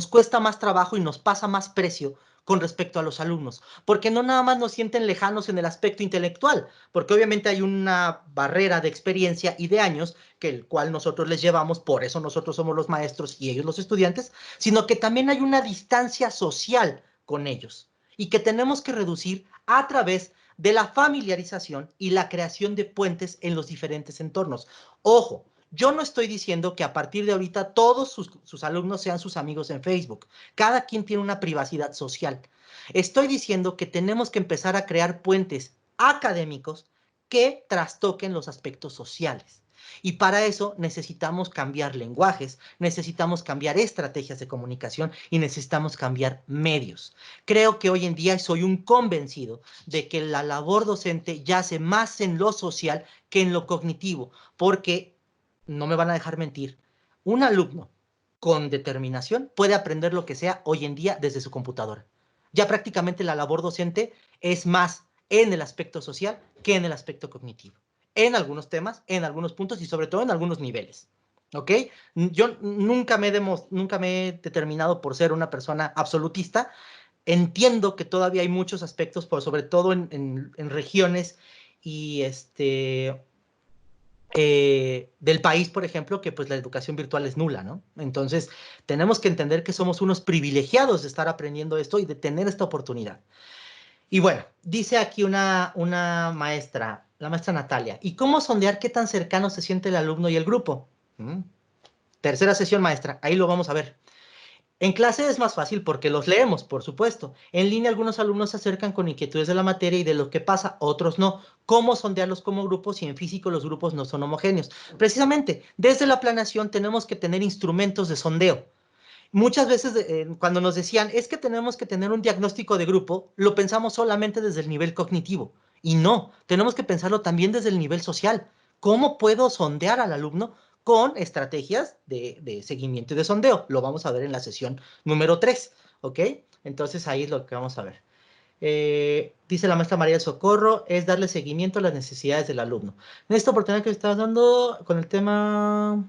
cuesta más trabajo y nos pasa más precio con respecto a los alumnos, porque no nada más nos sienten lejanos en el aspecto intelectual, porque obviamente hay una barrera de experiencia y de años que el cual nosotros les llevamos, por eso nosotros somos los maestros y ellos los estudiantes, sino que también hay una distancia social con ellos y que tenemos que reducir a través de la familiarización y la creación de puentes en los diferentes entornos. Ojo, yo no estoy diciendo que a partir de ahorita todos sus alumnos sean sus amigos en Facebook. Cada quien tiene una privacidad social. Estoy diciendo que tenemos que empezar a crear puentes académicos que trastoquen los aspectos sociales. Y para eso necesitamos cambiar lenguajes, necesitamos cambiar estrategias de comunicación y necesitamos cambiar medios. Creo que hoy en día soy un convencido de que la labor docente yace más en lo social que en lo cognitivo, porque no me van a dejar mentir, un alumno con determinación puede aprender lo que sea hoy en día desde su computadora. Ya prácticamente la labor docente es más en el aspecto social que en el aspecto cognitivo. En algunos temas, en algunos puntos y sobre todo en algunos niveles. ¿Ok? Yo nunca me he determinado por ser una persona absolutista. Entiendo que todavía hay muchos aspectos, sobre todo en regiones y del país, por ejemplo, que pues la educación virtual es nula, ¿no? Entonces, tenemos que entender que somos unos privilegiados de estar aprendiendo esto y de tener esta oportunidad. Y bueno, dice aquí una maestra, la maestra Natalia, ¿y cómo sondear qué tan cercano se siente el alumno y el grupo? Tercera sesión, maestra, ahí lo vamos a ver. En clase es más fácil porque los leemos, por supuesto. En línea algunos alumnos se acercan con inquietudes de la materia y de lo que pasa, otros no. ¿Cómo sondearlos como grupos si en físico los grupos no son homogéneos? Precisamente, desde la planeación tenemos que tener instrumentos de sondeo. Muchas veces cuando nos decían, es que tenemos que tener un diagnóstico de grupo, lo pensamos solamente desde el nivel cognitivo. Y no, tenemos que pensarlo también desde el nivel social. ¿Cómo puedo sondear al alumno con estrategias de seguimiento y de sondeo? Lo vamos a ver en la sesión número 3, ¿ok? Entonces ahí es lo que vamos a ver. Dice la maestra María del Socorro, es darle seguimiento a las necesidades del alumno. En esta oportunidad que estás dando con el tema...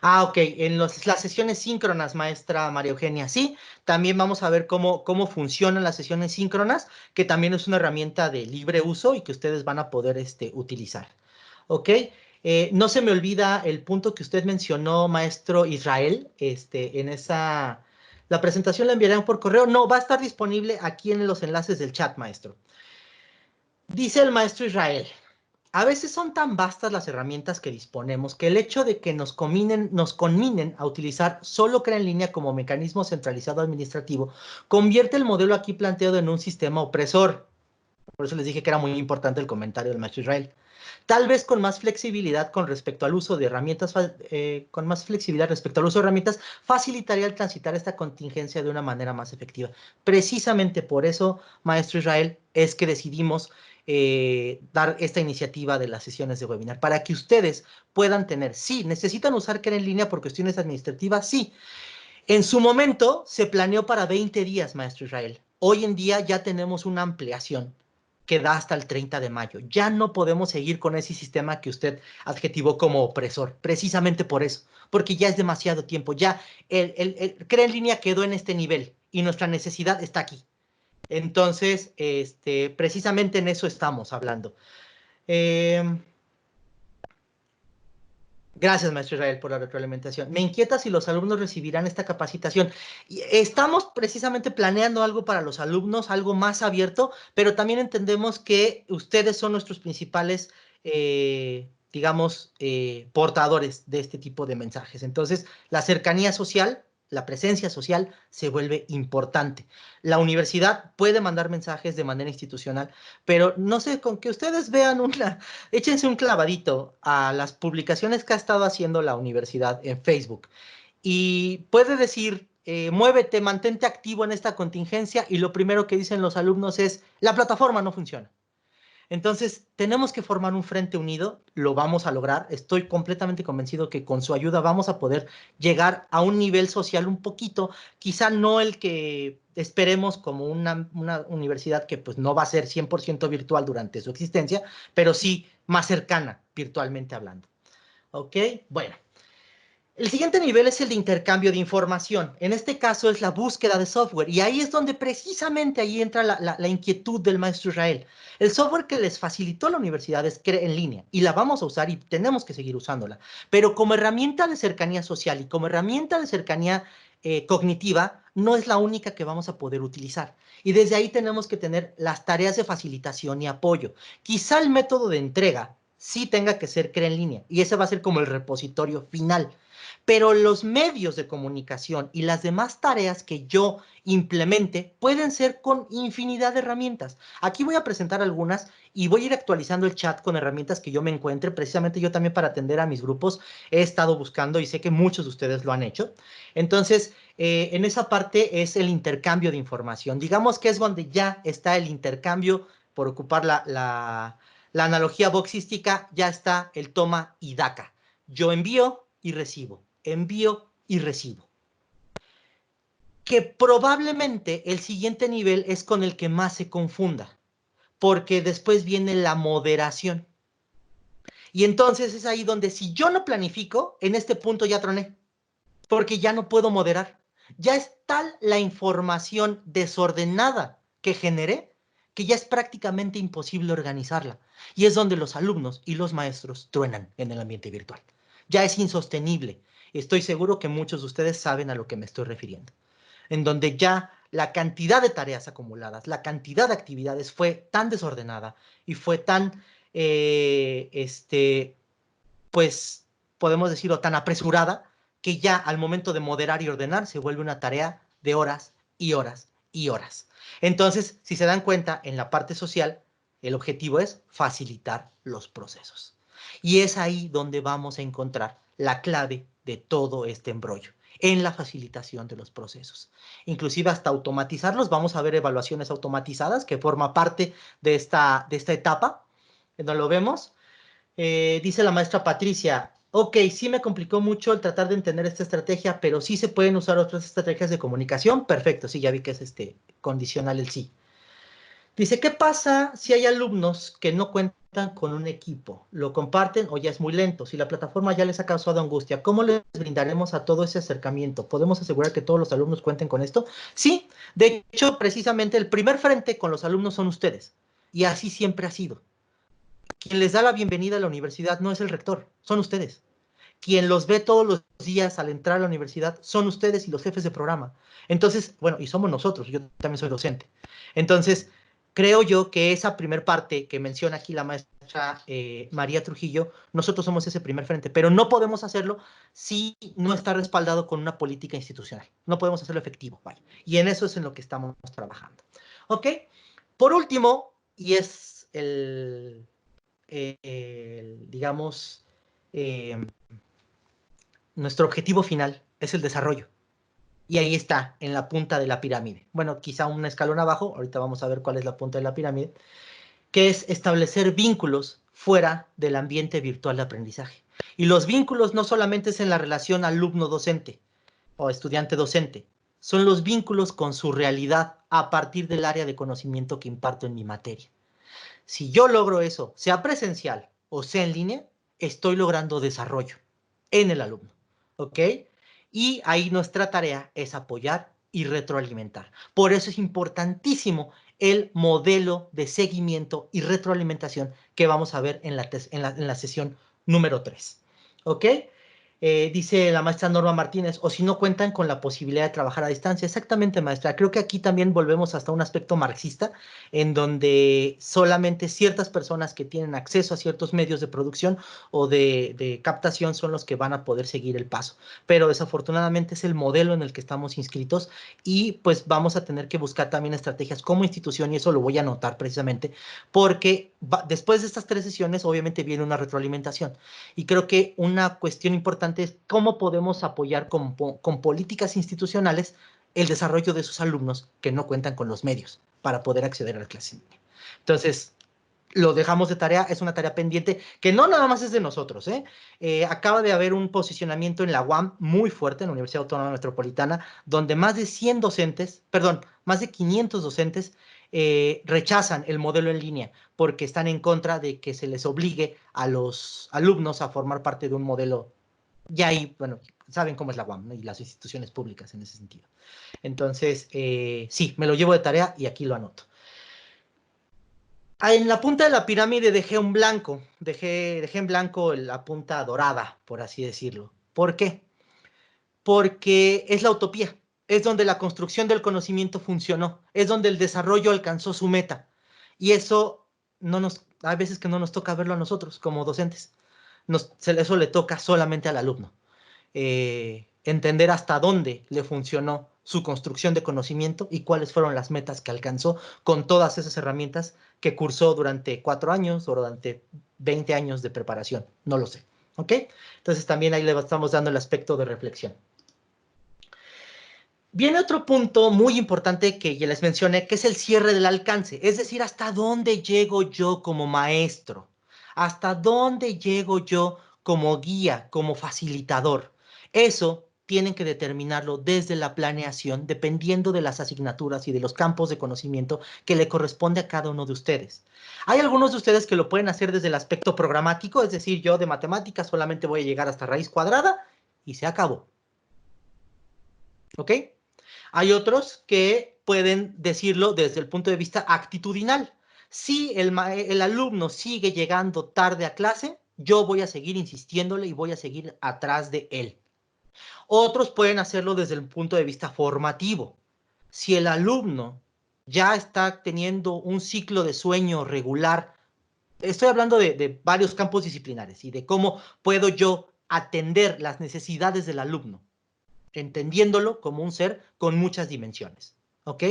Ok, en las sesiones síncronas, maestra María Eugenia, sí, también vamos a ver cómo funcionan las sesiones síncronas, que también es una herramienta de libre uso y que ustedes van a poder utilizar. Ok, no se me olvida el punto que usted mencionó, maestro Israel, la presentación la enviarán por correo, no, va a estar disponible aquí en los enlaces del chat, maestro. Dice el maestro Israel, a veces son tan vastas las herramientas que disponemos que el hecho de que nos conminen a utilizar solo CREA en línea como mecanismo centralizado administrativo convierte el modelo aquí planteado en un sistema opresor. Por eso les dije que era muy importante el comentario del maestro Israel. Tal vez con más flexibilidad con respecto al uso de herramientas, facilitaría el transitar esta contingencia de una manera más efectiva. Precisamente por eso, maestro Israel, es que decidimos dar esta iniciativa de las sesiones de webinar, para que ustedes puedan tener, sí, necesitan usar CREA en línea por cuestiones administrativas, sí. En su momento se planeó para 20 días, maestro Israel. Hoy en día ya tenemos una ampliación. que da hasta el 30 de mayo. Ya no podemos seguir con ese sistema que usted adjetivó como opresor, precisamente por eso, porque ya es demasiado tiempo, ya el CREA en línea quedó en este nivel y nuestra necesidad está aquí. Entonces, precisamente en eso estamos hablando. Gracias, maestro Israel, por la retroalimentación. Me inquieta si los alumnos recibirán esta capacitación. Y estamos precisamente planeando algo para los alumnos, algo más abierto, pero también entendemos que ustedes son nuestros principales, digamos, portadores de este tipo de mensajes. Entonces, la cercanía social, la presencia social se vuelve importante. La universidad puede mandar mensajes de manera institucional, pero no sé, con que ustedes vean échense un clavadito a las publicaciones que ha estado haciendo la universidad en Facebook y puede decir, muévete, mantente activo en esta contingencia y lo primero que dicen los alumnos es, la plataforma no funciona. Entonces, tenemos que formar un frente unido, lo vamos a lograr. Estoy completamente convencido que con su ayuda vamos a poder llegar a un nivel social un poquito, quizá no el que esperemos como una universidad que pues no va a ser 100% virtual durante su existencia, pero sí más cercana virtualmente hablando. ¿Ok? Bueno. El siguiente nivel es el de intercambio de información. En este caso es la búsqueda de software. Y ahí es donde precisamente ahí entra la inquietud del maestro Israel. El software que les facilitó la universidad es en línea y la vamos a usar y tenemos que seguir usándola. Pero como herramienta de cercanía social y como herramienta de cercanía cognitiva, no es la única que vamos a poder utilizar. Y desde ahí tenemos que tener las tareas de facilitación y apoyo. Quizá el método de entrega sí tenga que ser en línea y ese va a ser como el repositorio final. Pero los medios de comunicación y las demás tareas que yo implemente pueden ser con infinidad de herramientas. Aquí voy a presentar algunas y voy a ir actualizando el chat con herramientas que yo me encuentre. Precisamente yo también para atender a mis grupos he estado buscando y sé que muchos de ustedes lo han hecho. Entonces, en esa parte es el intercambio de información. Digamos que es donde ya está el intercambio, por ocupar la analogía boxística, ya está el toma y daca. Yo envío y recibo, envío y recibo. Que probablemente el siguiente nivel es con el que más se confunda, porque después viene la moderación. Y entonces es ahí donde si yo no planifico, en este punto ya troné, porque ya no puedo moderar. Ya es tal la información desordenada que generé que ya es prácticamente imposible organizarla. Y es donde los alumnos y los maestros truenan en el ambiente virtual. Ya es insostenible. Estoy seguro que muchos de ustedes saben a lo que me estoy refiriendo. En donde ya la cantidad de tareas acumuladas, la cantidad de actividades fue tan desordenada y fue tan, pues, podemos decirlo, tan apresurada, que ya al momento de moderar y ordenar se vuelve una tarea de horas y horas y horas. Entonces, si se dan cuenta, en la parte social, el objetivo es facilitar los procesos. Y es ahí donde vamos a encontrar la clave de todo este embrollo, en la facilitación de los procesos. Inclusive hasta automatizarlos, vamos a ver evaluaciones automatizadas, que forma parte de esta etapa, donde lo vemos. Dice la maestra Patricia, ok, sí me complicó mucho el tratar de entender esta estrategia, pero sí se pueden usar otras estrategias de comunicación. Perfecto, sí, ya vi que es condicional el sí. Dice, ¿qué pasa si hay alumnos que no cuentan con un equipo? ¿Lo comparten o ya es muy lento? Si la plataforma ya les ha causado angustia, ¿cómo les brindaremos a todo ese acercamiento? ¿Podemos asegurar que todos los alumnos cuenten con esto? Sí, de hecho, precisamente el primer frente con los alumnos son ustedes. Y así siempre ha sido. Quien les da la bienvenida a la universidad no es el rector, son ustedes. Quien los ve todos los días al entrar a la universidad son ustedes y los jefes de programa. Entonces, bueno, y somos nosotros, yo también soy docente. Entonces, creo yo que esa primer parte que menciona aquí la maestra María Trujillo, nosotros somos ese primer frente, pero no podemos hacerlo si no está respaldado con una política institucional. No podemos hacerlo efectivo, vale. Y en eso es en lo que estamos trabajando. ¿Ok? Por último, y es digamos, nuestro objetivo final es el desarrollo. Y ahí está, en la punta de la pirámide. Bueno, quizá un escalón abajo, ahorita vamos a ver cuál es la punta de la pirámide, que es establecer vínculos fuera del ambiente virtual de aprendizaje. Y los vínculos no solamente es en la relación alumno-docente o estudiante-docente, son los vínculos con su realidad a partir del área de conocimiento que imparto en mi materia. Si yo logro eso, sea presencial o sea en línea, estoy logrando desarrollo en el alumno, ¿ok? Y ahí nuestra tarea es apoyar y retroalimentar. Por eso es importantísimo el modelo de seguimiento y retroalimentación que vamos a ver en la sesión número 3, ¿ok? Dice la maestra Norma Martínez, o si no cuentan con la posibilidad de trabajar a distancia. Exactamente, maestra. Creo que aquí también volvemos hasta un aspecto marxista, en donde solamente ciertas personas que tienen acceso a ciertos medios de producción o de captación son los que van a poder seguir el paso. Pero desafortunadamente es el modelo en el que estamos inscritos y pues vamos a tener que buscar también estrategias como institución, y eso lo voy a anotar precisamente, porque después de estas 3 sesiones obviamente viene una retroalimentación. Y creo que una cuestión importante es cómo podemos apoyar con políticas institucionales el desarrollo de sus alumnos que no cuentan con los medios para poder acceder a la clase en línea. Entonces, lo dejamos de tarea, es una tarea pendiente que no nada más es de nosotros, ¿eh? Acaba de haber un posicionamiento en la UAM muy fuerte, en la Universidad Autónoma Metropolitana, donde más de 100 docentes, perdón, más de 500 docentes rechazan el modelo en línea porque están en contra de que se les obligue a los alumnos a formar parte de un modelo. Ya ahí, bueno, saben cómo es la UAM, ¿no? Y las instituciones públicas en ese sentido. Entonces, sí, me lo llevo de tarea y aquí lo anoto. En la punta de la pirámide dejé un blanco, dejé en blanco la punta dorada, por así decirlo. ¿Por qué? Porque es la utopía, es donde la construcción del conocimiento funcionó, es donde el desarrollo alcanzó su meta. Y eso hay veces que no nos toca verlo a nosotros como docentes. Eso le toca solamente al alumno. Entender hasta dónde le funcionó su construcción de conocimiento y cuáles fueron las metas que alcanzó con todas esas herramientas que cursó durante 4 años o durante 20 años de preparación. No lo sé. ¿Ok? Entonces también ahí le estamos dando el aspecto de reflexión. Viene otro punto muy importante que ya les mencioné, que es el cierre del alcance. Es decir, hasta dónde llego yo como maestro. Hasta dónde llego yo como guía, como facilitador. Eso tienen que determinarlo desde la planeación, dependiendo de las asignaturas y de los campos de conocimiento que le corresponde a cada uno de ustedes. Hay algunos de ustedes que lo pueden hacer desde el aspecto programático, es decir, yo de matemáticas solamente voy a llegar hasta raíz cuadrada y se acabó. ¿Ok? Hay otros que pueden decirlo desde el punto de vista actitudinal. Si el alumno sigue llegando tarde a clase, yo voy a seguir insistiéndole y voy a seguir atrás de él. Otros pueden hacerlo desde el punto de vista formativo. Si el alumno ya está teniendo un ciclo de sueño regular, estoy hablando de varios campos disciplinares y de cómo puedo yo atender las necesidades del alumno, entendiéndolo como un ser con muchas dimensiones, ¿ok?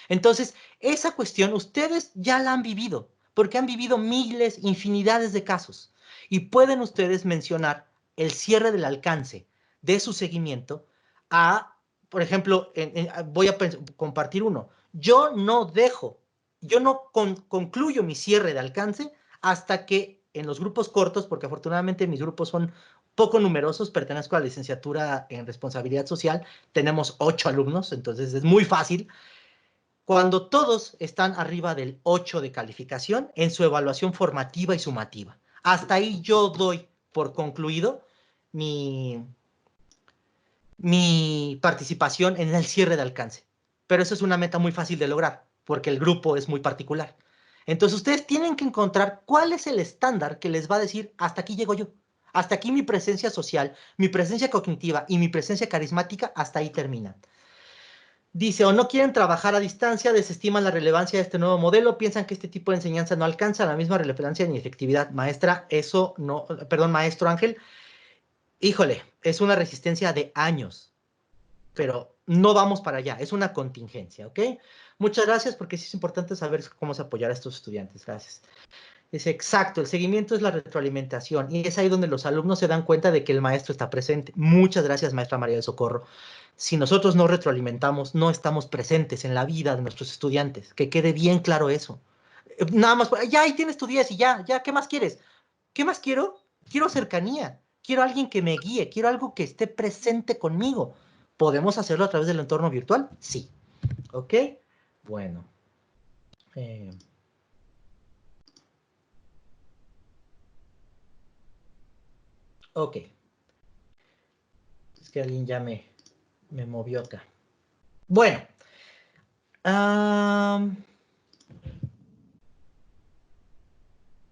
Entonces, esa cuestión ustedes ya la han vivido, porque han vivido miles, infinidades de casos, y pueden ustedes mencionar el cierre del alcance de su seguimiento a, por ejemplo, voy a compartir uno. Yo no concluyo mi cierre de alcance hasta que en los grupos cortos, porque afortunadamente mis grupos son poco numerosos, pertenezco a la licenciatura en responsabilidad social, tenemos 8 alumnos, entonces es muy fácil. Cuando todos están arriba del 8 de calificación en su evaluación formativa y sumativa. Hasta ahí yo doy por concluido mi participación en el cierre de alcance. Pero eso es una meta muy fácil de lograr, porque el grupo es muy particular. Entonces ustedes tienen que encontrar cuál es el estándar que les va a decir, hasta aquí llego yo. Hasta aquí mi presencia social, mi presencia cognitiva y mi presencia carismática, hasta ahí terminan. Dice, o no quieren trabajar a distancia, desestiman la relevancia de este nuevo modelo, piensan que este tipo de enseñanza no alcanza la misma relevancia ni efectividad. Maestra, eso no, perdón, maestro Ángel, híjole, es una resistencia de años, pero no vamos para allá, es una contingencia, ¿ok? Muchas gracias, porque sí es importante saber cómo se apoyar a estos estudiantes. Gracias. Dice, exacto, el seguimiento es la retroalimentación, y es ahí donde los alumnos se dan cuenta de que el maestro está presente. Muchas gracias, maestra María del Socorro. Si nosotros no retroalimentamos, no estamos presentes en la vida de nuestros estudiantes. Que quede bien claro eso. Nada más, ya ahí tienes tu 10 y ya, ¿qué más quieres? ¿Qué más quiero? Quiero cercanía, quiero alguien que me guíe, quiero algo que esté presente conmigo. ¿Podemos hacerlo a través del entorno virtual? Sí. ¿Ok? Bueno. Ok. Es que alguien ya me movió acá. Bueno.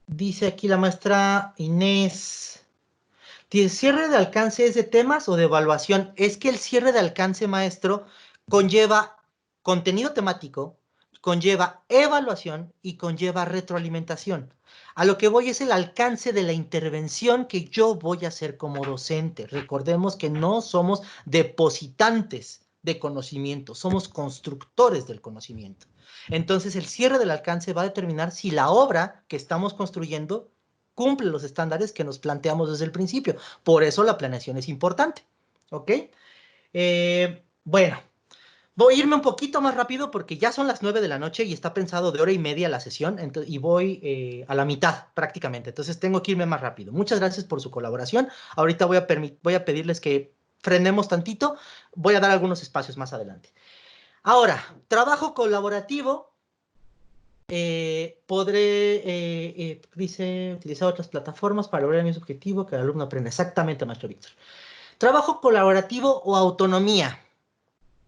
Dice aquí la maestra Inés. ¿El cierre de alcance es de temas o de evaluación? Es que el cierre de alcance, maestro, conlleva contenido temático, conlleva evaluación y conlleva retroalimentación. A lo que voy es el alcance de la intervención que yo voy a hacer como docente. Recordemos que no somos depositantes de conocimiento, somos constructores del conocimiento. Entonces, el cierre del alcance va a determinar si la obra que estamos construyendo cumple los estándares que nos planteamos desde el principio. Por eso la planeación es importante. ¿Ok? Bueno, voy a irme un poquito más rápido porque ya son las 9 de la noche y está pensado de hora y media la sesión y voy a la mitad prácticamente. Entonces tengo que irme más rápido. Muchas gracias por su colaboración. Ahorita voy a pedirles que frenemos tantito. Voy a dar algunos espacios más adelante. Ahora, trabajo colaborativo. Dice, utilizar otras plataformas para lograr el mismo objetivo que el alumno aprenda. Exactamente, maestro Víctor. Trabajo colaborativo o autonomía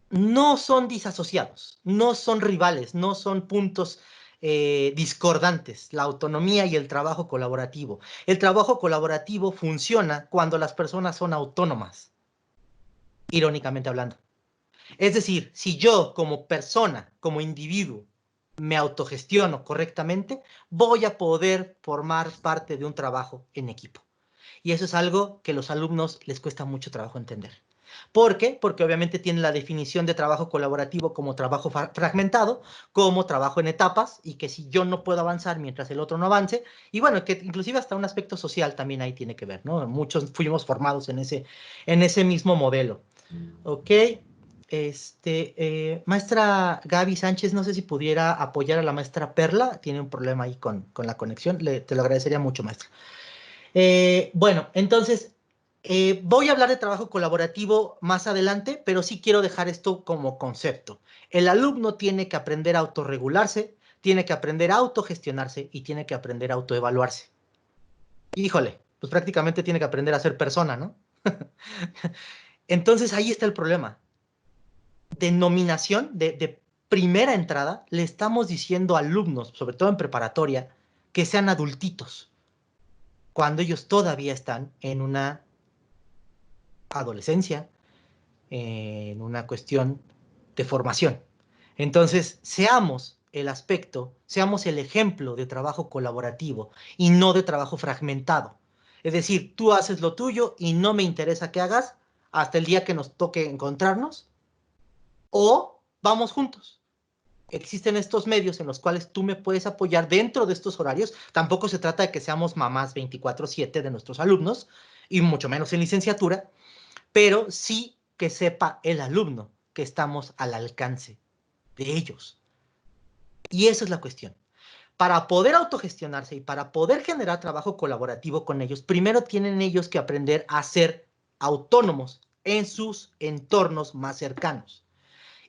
no son disasociados, no son rivales, no son puntos discordantes, la autonomía y el trabajo colaborativo. El trabajo colaborativo funciona cuando las personas son autónomas, irónicamente hablando. Es decir, si yo como persona, como individuo, me autogestiono correctamente, voy a poder formar parte de un trabajo en equipo. Y eso es algo que a los alumnos les cuesta mucho trabajo entender. ¿Por qué? Porque obviamente tienen la definición de trabajo colaborativo como trabajo fragmentado, como trabajo en etapas, y que si yo no puedo avanzar mientras el otro no avance, y bueno, que inclusive hasta un aspecto social también ahí tiene que ver, ¿no? Muchos fuimos formados en ese mismo modelo. ¿Ok? Maestra Gaby Sánchez, no sé si pudiera apoyar a la maestra Perla, tiene un problema ahí con la conexión, te lo agradecería mucho, maestra. Bueno, entonces, voy a hablar de trabajo colaborativo más adelante, pero sí quiero dejar esto como concepto. El alumno tiene que aprender a autorregularse, tiene que aprender a autogestionarse y tiene que aprender a autoevaluarse. Híjole, pues prácticamente tiene que aprender a ser persona, ¿no? Entonces ahí está el problema. Denominación de primera entrada, le estamos diciendo a alumnos, sobre todo en preparatoria, que sean adultitos, cuando ellos todavía están en una adolescencia, en una cuestión de formación. Entonces, seamos el aspecto, seamos el ejemplo de trabajo colaborativo y no de trabajo fragmentado. Es decir, tú haces lo tuyo y no me interesa que hagas hasta el día que nos toque encontrarnos, o vamos juntos. Existen estos medios en los cuales tú me puedes apoyar dentro de estos horarios. Tampoco se trata de que seamos mamás 24/7 de nuestros alumnos, y mucho menos en licenciatura, pero sí que sepa el alumno que estamos al alcance de ellos. Y esa es la cuestión. Para poder autogestionarse y para poder generar trabajo colaborativo con ellos, primero tienen ellos que aprender a ser autónomos en sus entornos más cercanos.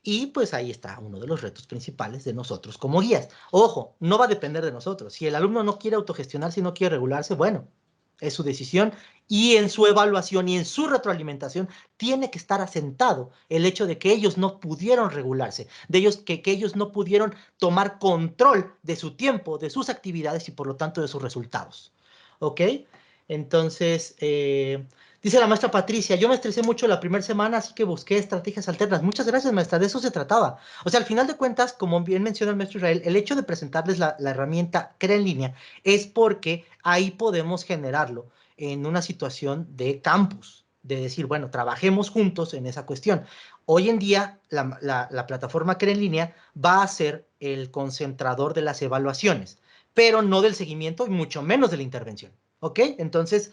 Y pues ahí está uno de los retos principales de nosotros como guías. Ojo, no va a depender de nosotros. Si el alumno no quiere autogestionarse y no quiere regularse, bueno, es su decisión. Y en su evaluación y en su retroalimentación tiene que estar asentado el hecho de que ellos no pudieron regularse, de ellos que ellos no pudieron tomar control de su tiempo, de sus actividades y por lo tanto de sus resultados. ¿Ok? Entonces, dice la maestra Patricia, yo me estresé mucho la primera semana, así que busqué estrategias alternas. Muchas gracias, maestra, de eso se trataba. O sea, al final de cuentas, como bien menciona el maestro Israel, el hecho de presentarles la herramienta Crea en línea es porque ahí podemos generarlo en una situación de campus, de decir, bueno, trabajemos juntos en esa cuestión. Hoy en día, la plataforma Crea en línea va a ser el concentrador de las evaluaciones, pero no del seguimiento y mucho menos de la intervención. ¿Ok? Entonces,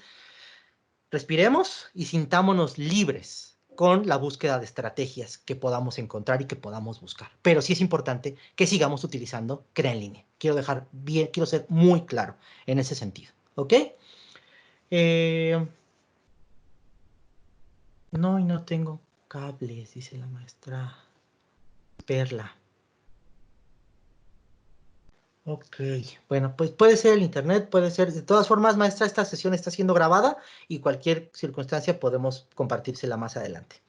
respiremos y sintámonos libres con la búsqueda de estrategias que podamos encontrar y que podamos buscar. Pero sí es importante que sigamos utilizando Crea en línea. Quiero ser muy claro en ese sentido. ¿Ok? No, y no tengo cables, dice la maestra Perla. Ok, bueno, pues puede ser el internet, puede ser, de todas formas, maestra, esta sesión está siendo grabada y cualquier circunstancia podemos compartírsela más adelante.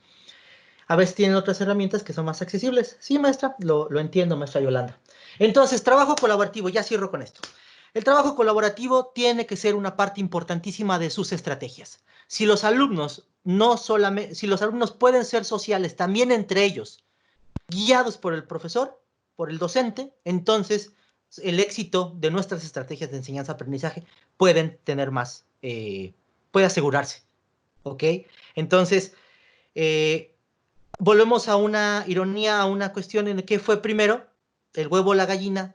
A ver si tienen otras herramientas que son más accesibles. Sí, maestra, lo entiendo, maestra Yolanda. Entonces, trabajo colaborativo, ya cierro con esto. El trabajo colaborativo tiene que ser una parte importantísima de sus estrategias. Si los alumnos no solamente, si los alumnos pueden ser sociales también entre ellos, guiados por el profesor, por el docente, entonces el éxito de nuestras estrategias de enseñanza-aprendizaje pueden tener más, puede asegurarse, ¿ok? Entonces, eh, volvemos a una ironía, a una cuestión en qué fue primero, el huevo o la gallina.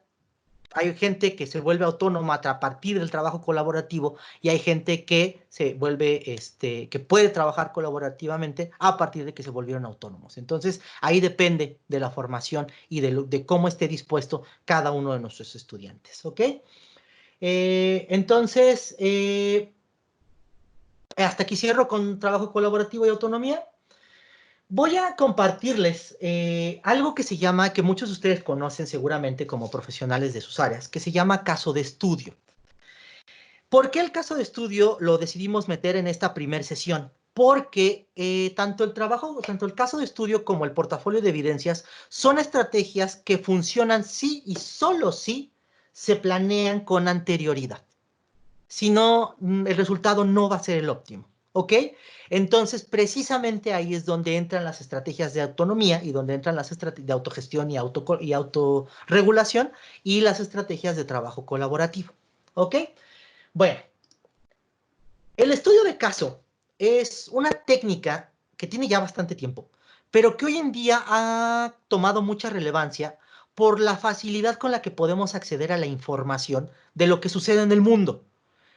Hay gente que se vuelve autónoma a partir del trabajo colaborativo y hay gente que se vuelve, que puede trabajar colaborativamente a partir de que se volvieron autónomos. Entonces, ahí depende de la formación y de cómo esté dispuesto cada uno de nuestros estudiantes, ¿ok? Entonces, hasta aquí cierro con trabajo colaborativo y autonomía. Voy a compartirles algo que se llama, que muchos de ustedes conocen seguramente como profesionales de sus áreas, que se llama caso de estudio. ¿Por qué el caso de estudio lo decidimos meter en esta primera sesión? Porque tanto el caso de estudio como el portafolio de evidencias son estrategias que funcionan sí y solo si se planean con anterioridad. Si no, el resultado no va a ser el óptimo, ¿ok? Entonces, precisamente ahí es donde entran las estrategias de autonomía y donde entran las estrategias de autogestión y autorregulación y las estrategias de trabajo colaborativo, ¿ok? Bueno, el estudio de caso es una técnica que tiene ya bastante tiempo, pero que hoy en día ha tomado mucha relevancia por la facilidad con la que podemos acceder a la información de lo que sucede en el mundo.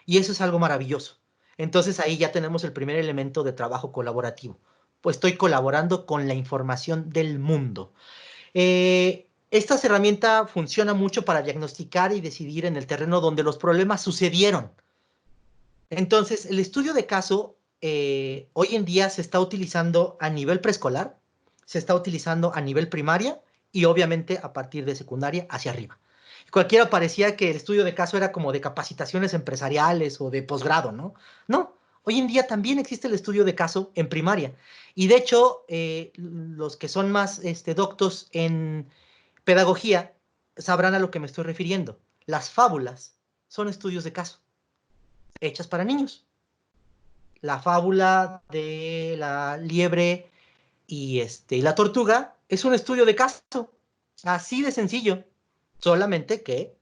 Y eso es algo maravilloso. Entonces ahí ya tenemos el primer elemento de trabajo colaborativo. Pues estoy colaborando con la información del mundo. Esta herramienta funciona mucho para diagnosticar y decidir en el terreno donde los problemas sucedieron. Entonces, el estudio de caso hoy en día se está utilizando a nivel preescolar, se está utilizando a nivel primaria y obviamente a partir de secundaria hacia arriba. Cualquiera parecía que el estudio de caso era como de capacitaciones empresariales o de posgrado, ¿no? No, hoy en día también existe el estudio de caso en primaria. Y de hecho, los que son más doctos en pedagogía sabrán a lo que me estoy refiriendo. Las fábulas son estudios de caso hechas para niños. La fábula de la liebre y la tortuga es un estudio de caso, así de sencillo, solamente que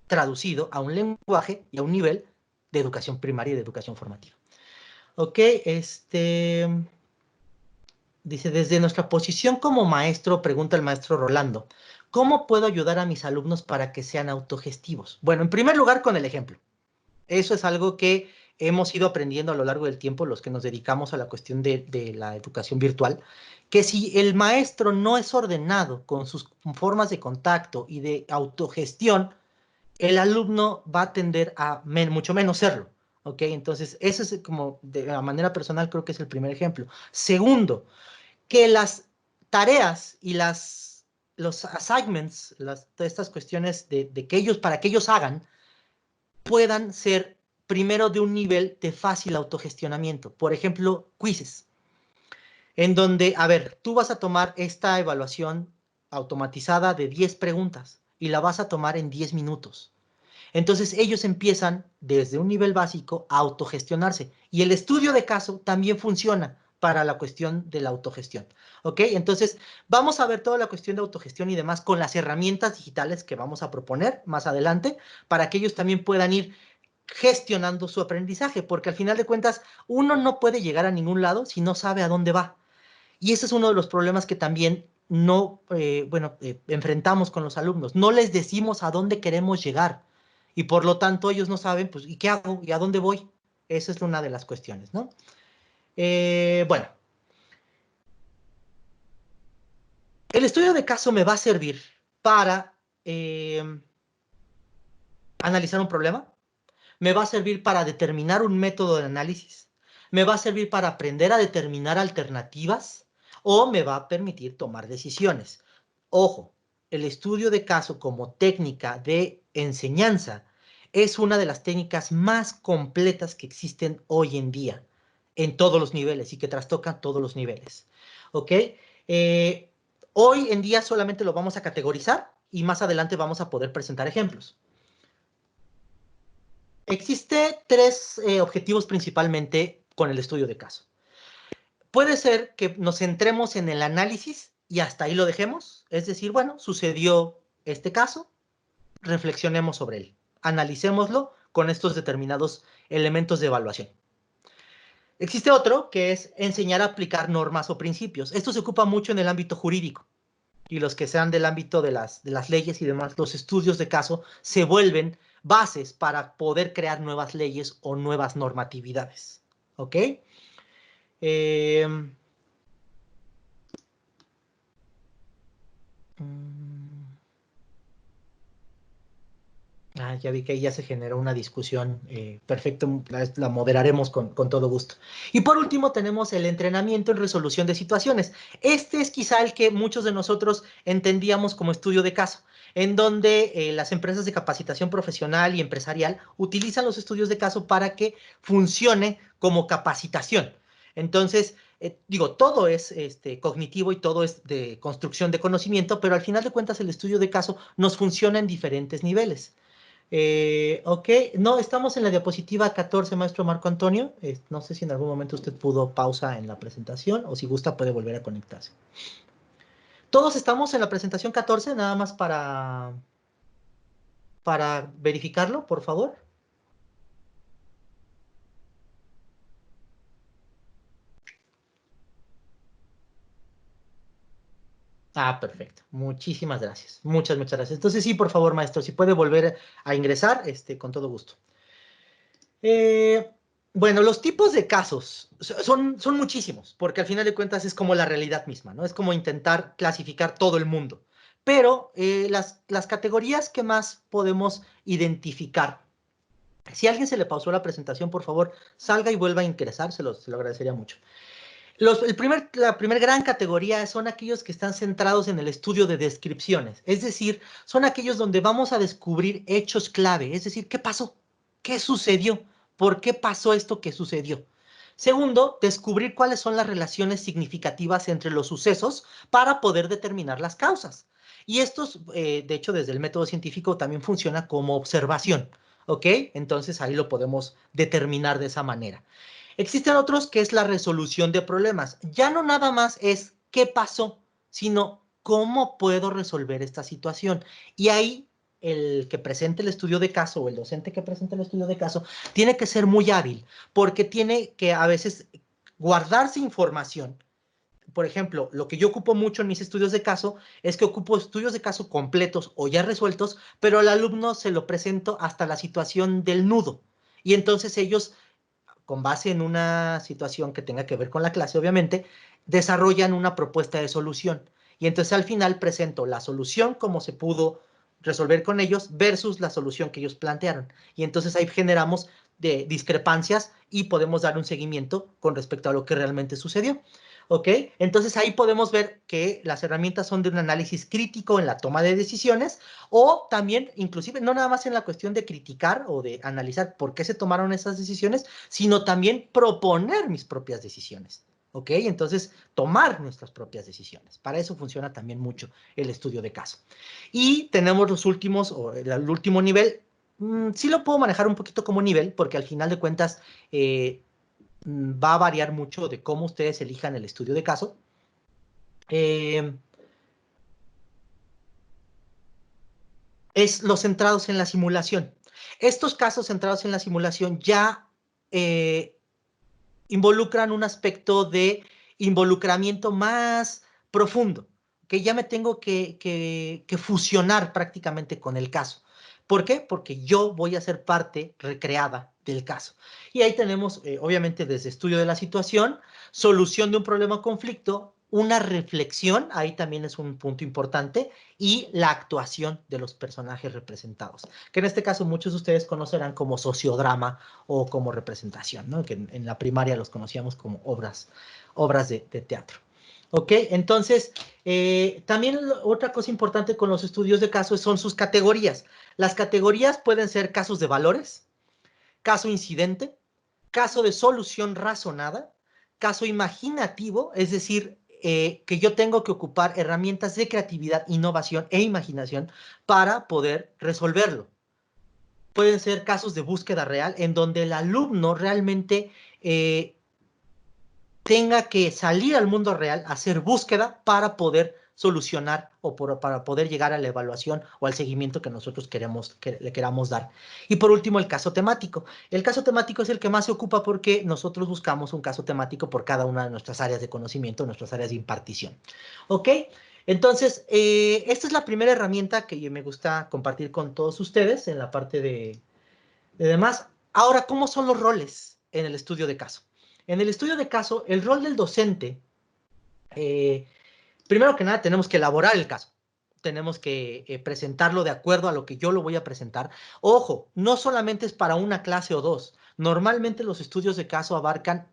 traducido a un lenguaje y a un nivel de educación primaria y de educación formativa. Ok, dice, desde nuestra posición como maestro, pregunta el maestro Rolando, ¿cómo puedo ayudar a mis alumnos para que sean autogestivos? Bueno, en primer lugar, con el ejemplo. Eso es algo que hemos ido aprendiendo a lo largo del tiempo, los que nos dedicamos a la cuestión de la educación virtual, que si el maestro no es ordenado con sus formas de contacto y de autogestión, el alumno va a tender a mucho menos serlo. ¿Ok? Entonces, eso es como de la manera personal, creo que es el primer ejemplo. Segundo, que las tareas y los assignments, estas cuestiones de que ellos, para que ellos hagan, puedan ser primero de un nivel de fácil autogestionamiento. Por ejemplo, quizzes, en donde, a ver, tú vas a tomar esta evaluación automatizada de 10 preguntas y la vas a tomar en 10 minutos. Entonces ellos empiezan desde un nivel básico a autogestionarse y el estudio de caso también funciona para la cuestión de la autogestión. ¿Ok? Entonces vamos a ver toda la cuestión de autogestión y demás con las herramientas digitales que vamos a proponer más adelante para que ellos también puedan ir gestionando su aprendizaje, porque al final de cuentas uno no puede llegar a ningún lado si no sabe a dónde va. Y ese es uno de los problemas que también no, enfrentamos con los alumnos. No les decimos a dónde queremos llegar y por lo tanto ellos no saben, pues, ¿y qué hago? ¿Y a dónde voy? Esa es una de las cuestiones, ¿no? Bueno, el estudio de caso me va a servir para analizar un problema, me va a servir para determinar un método de análisis, me va a servir para aprender a determinar alternativas o me va a permitir tomar decisiones. Ojo, el estudio de caso como técnica de enseñanza es una de las técnicas más completas que existen hoy en día en todos los niveles y que trastocan todos los niveles. ¿Ok? Hoy en día solamente lo vamos a categorizar y más adelante vamos a poder presentar ejemplos. Existe tres objetivos principalmente con el estudio de caso. Puede ser que nos centremos en el análisis y hasta ahí lo dejemos. Es decir, bueno, sucedió este caso, reflexionemos sobre él, analicémoslo con estos determinados elementos de evaluación. Existe otro que es enseñar a aplicar normas o principios. Esto se ocupa mucho en el ámbito jurídico y los que sean del ámbito de las leyes y demás, los estudios de caso se vuelven bases para poder crear nuevas leyes o nuevas normatividades. ¿Ok? Ya vi que ahí ya se generó una discusión. Perfecto, la moderaremos con todo gusto. Y por último tenemos el entrenamiento en resolución de situaciones. Este es quizá el que muchos de nosotros entendíamos como estudio de caso, en donde las empresas de capacitación profesional y empresarial utilizan los estudios de caso para que funcione como capacitación. Entonces, digo, todo es cognitivo y todo es de construcción de conocimiento, pero al final de cuentas el estudio de caso nos funciona en diferentes niveles. Ok, no, estamos en la diapositiva 14, maestro Marco Antonio. No sé si en algún momento usted pudo pausa en la presentación o si gusta puede volver a conectarse. Todos estamos en la presentación 14, nada más para verificarlo, por favor. Perfecto. Muchísimas gracias. Muchas gracias. Entonces sí, por favor, maestro, si puede volver a ingresar, con todo gusto. Bueno, los tipos de casos son muchísimos, porque al final de cuentas es como la realidad misma, ¿no? Es como intentar clasificar todo el mundo. Pero las categorías que más podemos identificar, si a alguien se le pausó la presentación, por favor, salga y vuelva a ingresar, se lo agradecería mucho. La primera gran categoría son aquellos que están centrados en el estudio de descripciones, es decir, son aquellos donde vamos a descubrir hechos clave, es decir, ¿qué pasó? ¿Qué sucedió? ¿Por qué pasó esto que sucedió? Segundo, descubrir cuáles son las relaciones significativas entre los sucesos para poder determinar las causas. Y estos, de hecho, desde el método científico también funciona como observación, ¿ok? Entonces ahí lo podemos determinar de esa manera. Existen otros que es la resolución de problemas. Ya no nada más es qué pasó, sino cómo puedo resolver esta situación. Y ahí el que presente el estudio de caso o el docente que presente el estudio de caso tiene que ser muy hábil porque tiene que a veces guardarse información. Por ejemplo, lo que yo ocupo mucho en mis estudios de caso es que ocupo estudios de caso completos o ya resueltos, pero al alumno se lo presento hasta la situación del nudo. Y entonces ellos con base en una situación que tenga que ver con la clase, obviamente, desarrollan una propuesta de solución. Y entonces al final presento la solución como se pudo resolver con ellos versus la solución que ellos plantearon. Y entonces ahí generamos de discrepancias y podemos dar un seguimiento con respecto a lo que realmente sucedió. ¿Ok? Entonces ahí podemos ver que las herramientas son de un análisis crítico en la toma de decisiones o también, inclusive, no nada más en la cuestión de criticar o de analizar por qué se tomaron esas decisiones, sino también proponer mis propias decisiones. ¿Ok? Entonces, tomar nuestras propias decisiones. Para eso funciona también mucho el estudio de caso. Y tenemos los últimos, o el último nivel, sí lo puedo manejar un poquito como nivel, porque al final de cuentas va a variar mucho de cómo ustedes elijan el estudio de caso. Es los centrados en la simulación. Estos casos centrados en la simulación ya involucran un aspecto de involucramiento más profundo, que ya me tengo que fusionar prácticamente con el caso. ¿Por qué? Porque yo voy a ser parte recreada del caso. Y ahí tenemos, obviamente, desde estudio de la situación, solución de un problema o conflicto, una reflexión, ahí también es un punto importante, y la actuación de los personajes representados, que en este caso muchos de ustedes conocerán como sociodrama o como representación, ¿no? Que en la primaria los conocíamos como obras de teatro. ¿Ok? Entonces, también otra cosa importante con los estudios de caso son sus categorías. Las categorías pueden ser casos de valores, caso incidente, caso de solución razonada, caso imaginativo, es decir, que yo tengo que ocupar herramientas de creatividad, innovación e imaginación para poder resolverlo. Pueden ser casos de búsqueda real, en donde el alumno realmente tenga que salir al mundo real, hacer búsqueda para poder solucionar o para poder llegar a la evaluación o al seguimiento que nosotros le queramos dar. Y por último, el caso temático. El caso temático es el que más se ocupa porque nosotros buscamos un caso temático por cada una de nuestras áreas de conocimiento, nuestras áreas de impartición. ¿Ok? Entonces, esta es la primera herramienta que me gusta compartir con todos ustedes en la parte de demás. Ahora, ¿cómo son los roles en el estudio de caso? En el estudio de caso, el rol del docente, primero que nada, tenemos que elaborar el caso. Tenemos que presentarlo de acuerdo a lo que yo lo voy a presentar. Ojo, no solamente es para una clase o dos. Normalmente los estudios de caso abarcan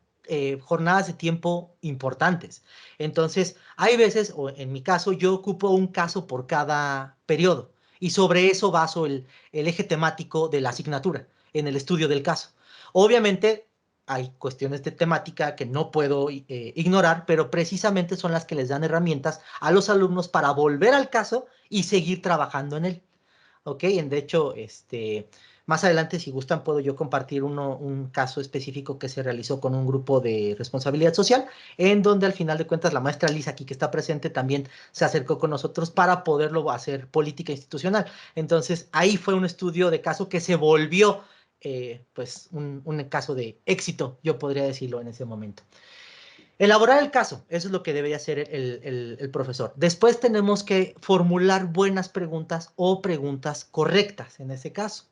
jornadas de tiempo importantes. Entonces, hay veces, o en mi caso, yo ocupo un caso por cada periodo. Y sobre eso baso el eje temático de la asignatura en el estudio del caso. Obviamente, hay cuestiones de temática que no puedo ignorar, pero precisamente son las que les dan herramientas a los alumnos para volver al caso y seguir trabajando en él. ¿Ok? De hecho, más adelante, si gustan, puedo yo compartir un caso específico que se realizó con un grupo de responsabilidad social, en donde al final de cuentas la maestra Lisa, aquí que está presente, también se acercó con nosotros para poderlo hacer política institucional. Entonces, ahí fue un estudio de caso que se volvió pues un caso de éxito, yo podría decirlo en ese momento. Elaborar el caso, eso es lo que debería hacer el profesor. Después tenemos que formular buenas preguntas o preguntas correctas en ese caso.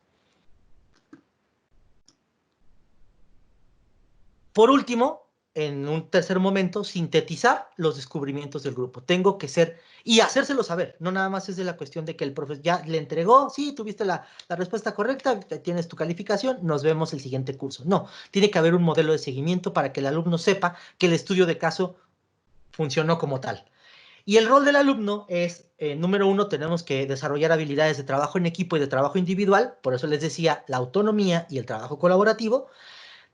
Por último, en un tercer momento, sintetizar los descubrimientos del grupo. Tengo que ser, y hacérselo saber, no nada más es de la cuestión de que el profesor ya le entregó, sí, tuviste la respuesta correcta, tienes tu calificación, nos vemos el siguiente curso. No, tiene que haber un modelo de seguimiento para que el alumno sepa que el estudio de caso funcionó como tal. Y el rol del alumno es, número uno, tenemos que desarrollar habilidades de trabajo en equipo y de trabajo individual, por eso les decía, la autonomía y el trabajo colaborativo.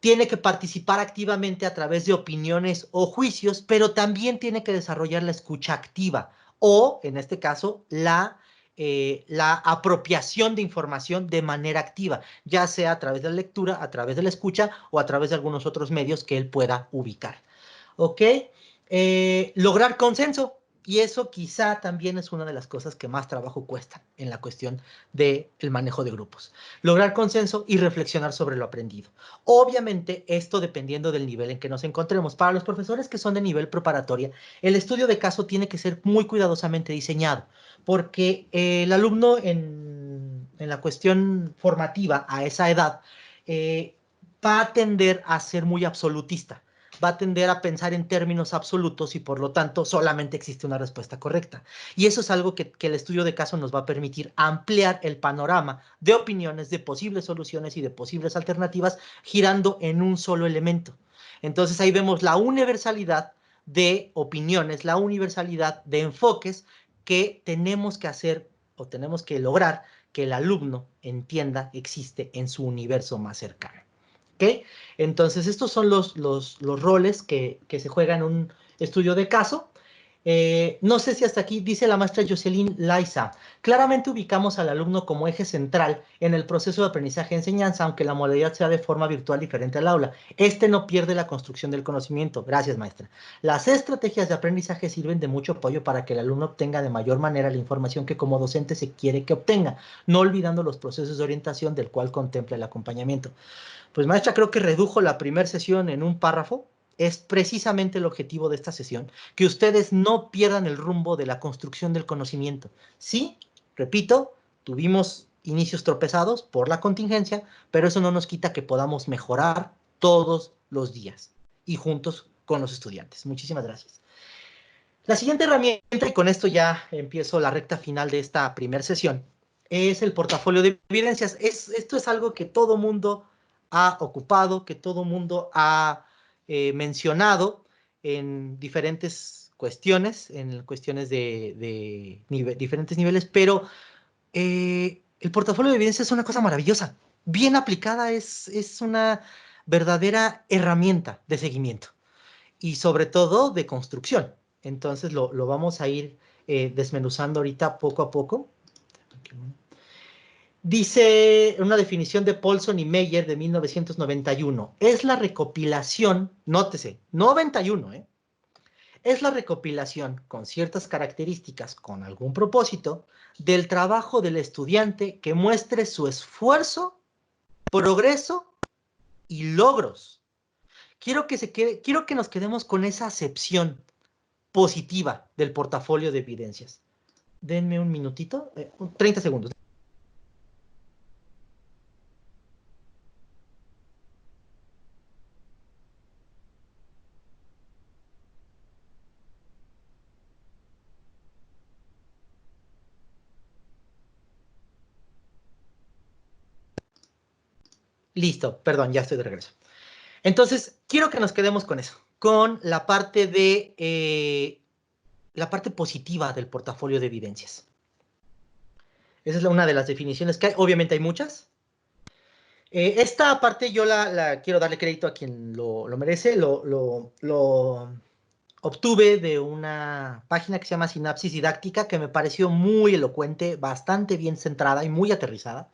Tiene que participar activamente a través de opiniones o juicios, pero también tiene que desarrollar la escucha activa o, en este caso, la apropiación de información de manera activa, ya sea a través de la lectura, a través de la escucha o a través de algunos otros medios que él pueda ubicar. ¿Ok? Lograr consenso. Y eso quizá también es una de las cosas que más trabajo cuestan en la cuestión del manejo de grupos. Lograr consenso y reflexionar sobre lo aprendido. Obviamente, esto dependiendo del nivel en que nos encontremos. Para los profesores que son de nivel preparatoria, el estudio de caso tiene que ser muy cuidadosamente diseñado, porque el alumno en la cuestión formativa a esa edad va a tender a ser muy absolutista, va a tender a pensar en términos absolutos y por lo tanto solamente existe una respuesta correcta. Y eso es algo que el estudio de caso nos va a permitir ampliar el panorama de opiniones, de posibles soluciones y de posibles alternativas girando en un solo elemento. Entonces ahí vemos la universalidad de opiniones, la universalidad de enfoques que tenemos que hacer o tenemos que lograr que el alumno entienda existe en su universo más cercano. ¿Ok? Entonces, estos son los roles que se juegan en un estudio de caso. No sé si hasta aquí dice la maestra Jocelyn Laiza. Claramente ubicamos al alumno como eje central en el proceso de aprendizaje-enseñanza, aunque la modalidad sea de forma virtual diferente al aula. Este no pierde la construcción del conocimiento. Gracias, maestra. Las estrategias de aprendizaje sirven de mucho apoyo para que el alumno obtenga de mayor manera la información que como docente se quiere que obtenga, no olvidando los procesos de orientación del cual contempla el acompañamiento. Pues maestra, creo que redujo la primera sesión en un párrafo. Es precisamente el objetivo de esta sesión, que ustedes no pierdan el rumbo de la construcción del conocimiento. Sí, repito, tuvimos inicios tropezados por la contingencia, pero eso no nos quita que podamos mejorar todos los días y juntos con los estudiantes. Muchísimas gracias. La siguiente herramienta, y con esto ya empiezo la recta final de esta primera sesión, es el portafolio de evidencias. Esto es algo que todo mundo ha ocupado, que todo mundo ha mencionado en diferentes cuestiones, de diferentes niveles, pero el portafolio de evidencia es una cosa maravillosa. Bien aplicada es una verdadera herramienta de seguimiento y sobre todo de construcción. Entonces lo vamos a ir desmenuzando ahorita poco a poco. Dice una definición de Paulson y Meyer de 1991, es la recopilación, nótese, 91, es la recopilación con ciertas características, con algún propósito, del trabajo del estudiante que muestre su esfuerzo, progreso y logros. Quiero que nos quedemos con esa acepción positiva del portafolio de evidencias. Denme un minutito, 30 segundos. Listo, perdón, ya estoy de regreso. Entonces, quiero que nos quedemos con eso, con la parte la parte positiva del portafolio de evidencias. Esa es una de las definiciones que hay. Obviamente hay muchas. Esta parte yo la quiero darle crédito a quien lo merece. Lo obtuve de una página que se llama Sinapsis Didáctica, que me pareció muy elocuente, bastante bien centrada y muy aterrizada,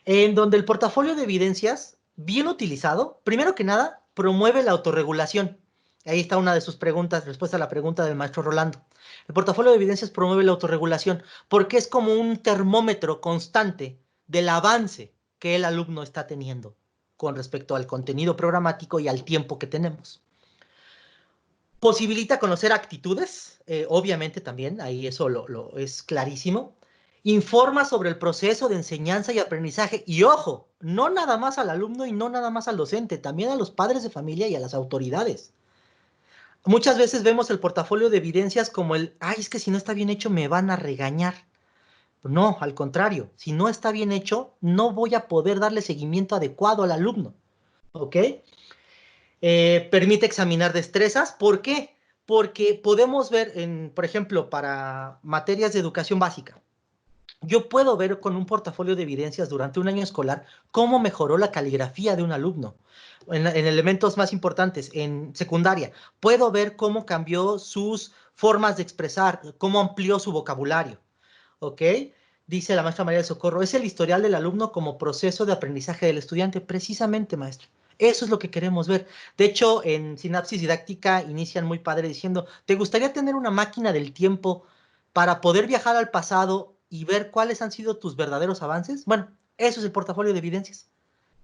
en donde el portafolio de evidencias, bien utilizado, primero que nada, promueve la autorregulación. Ahí está una de sus preguntas, respuesta a la pregunta del maestro Rolando. El portafolio de evidencias promueve la autorregulación porque es como un termómetro constante del avance que el alumno está teniendo con respecto al contenido programático y al tiempo que tenemos. Posibilita conocer actitudes, obviamente también, ahí eso es clarísimo. Informa sobre el proceso de enseñanza y aprendizaje. Y ojo, no nada más al alumno y no nada más al docente, también a los padres de familia y a las autoridades. Muchas veces vemos el portafolio de evidencias como ay, es que si no está bien hecho me van a regañar. No, al contrario, si no está bien hecho, no voy a poder darle seguimiento adecuado al alumno. ¿Ok? Permite examinar destrezas. ¿Por qué? Porque podemos ver, por ejemplo, para materias de educación básica, yo puedo ver con un portafolio de evidencias durante un año escolar cómo mejoró la caligrafía de un alumno. En elementos más importantes, en secundaria, puedo ver cómo cambió sus formas de expresar, cómo amplió su vocabulario. ¿Ok? Dice la maestra María del Socorro, es el historial del alumno como proceso de aprendizaje del estudiante. Precisamente, maestra. Eso es lo que queremos ver. De hecho, en Sinapsis Didáctica inician muy padre diciendo, ¿te gustaría tener una máquina del tiempo para poder viajar al pasado y ver cuáles han sido tus verdaderos avances? Bueno, eso es el portafolio de evidencias.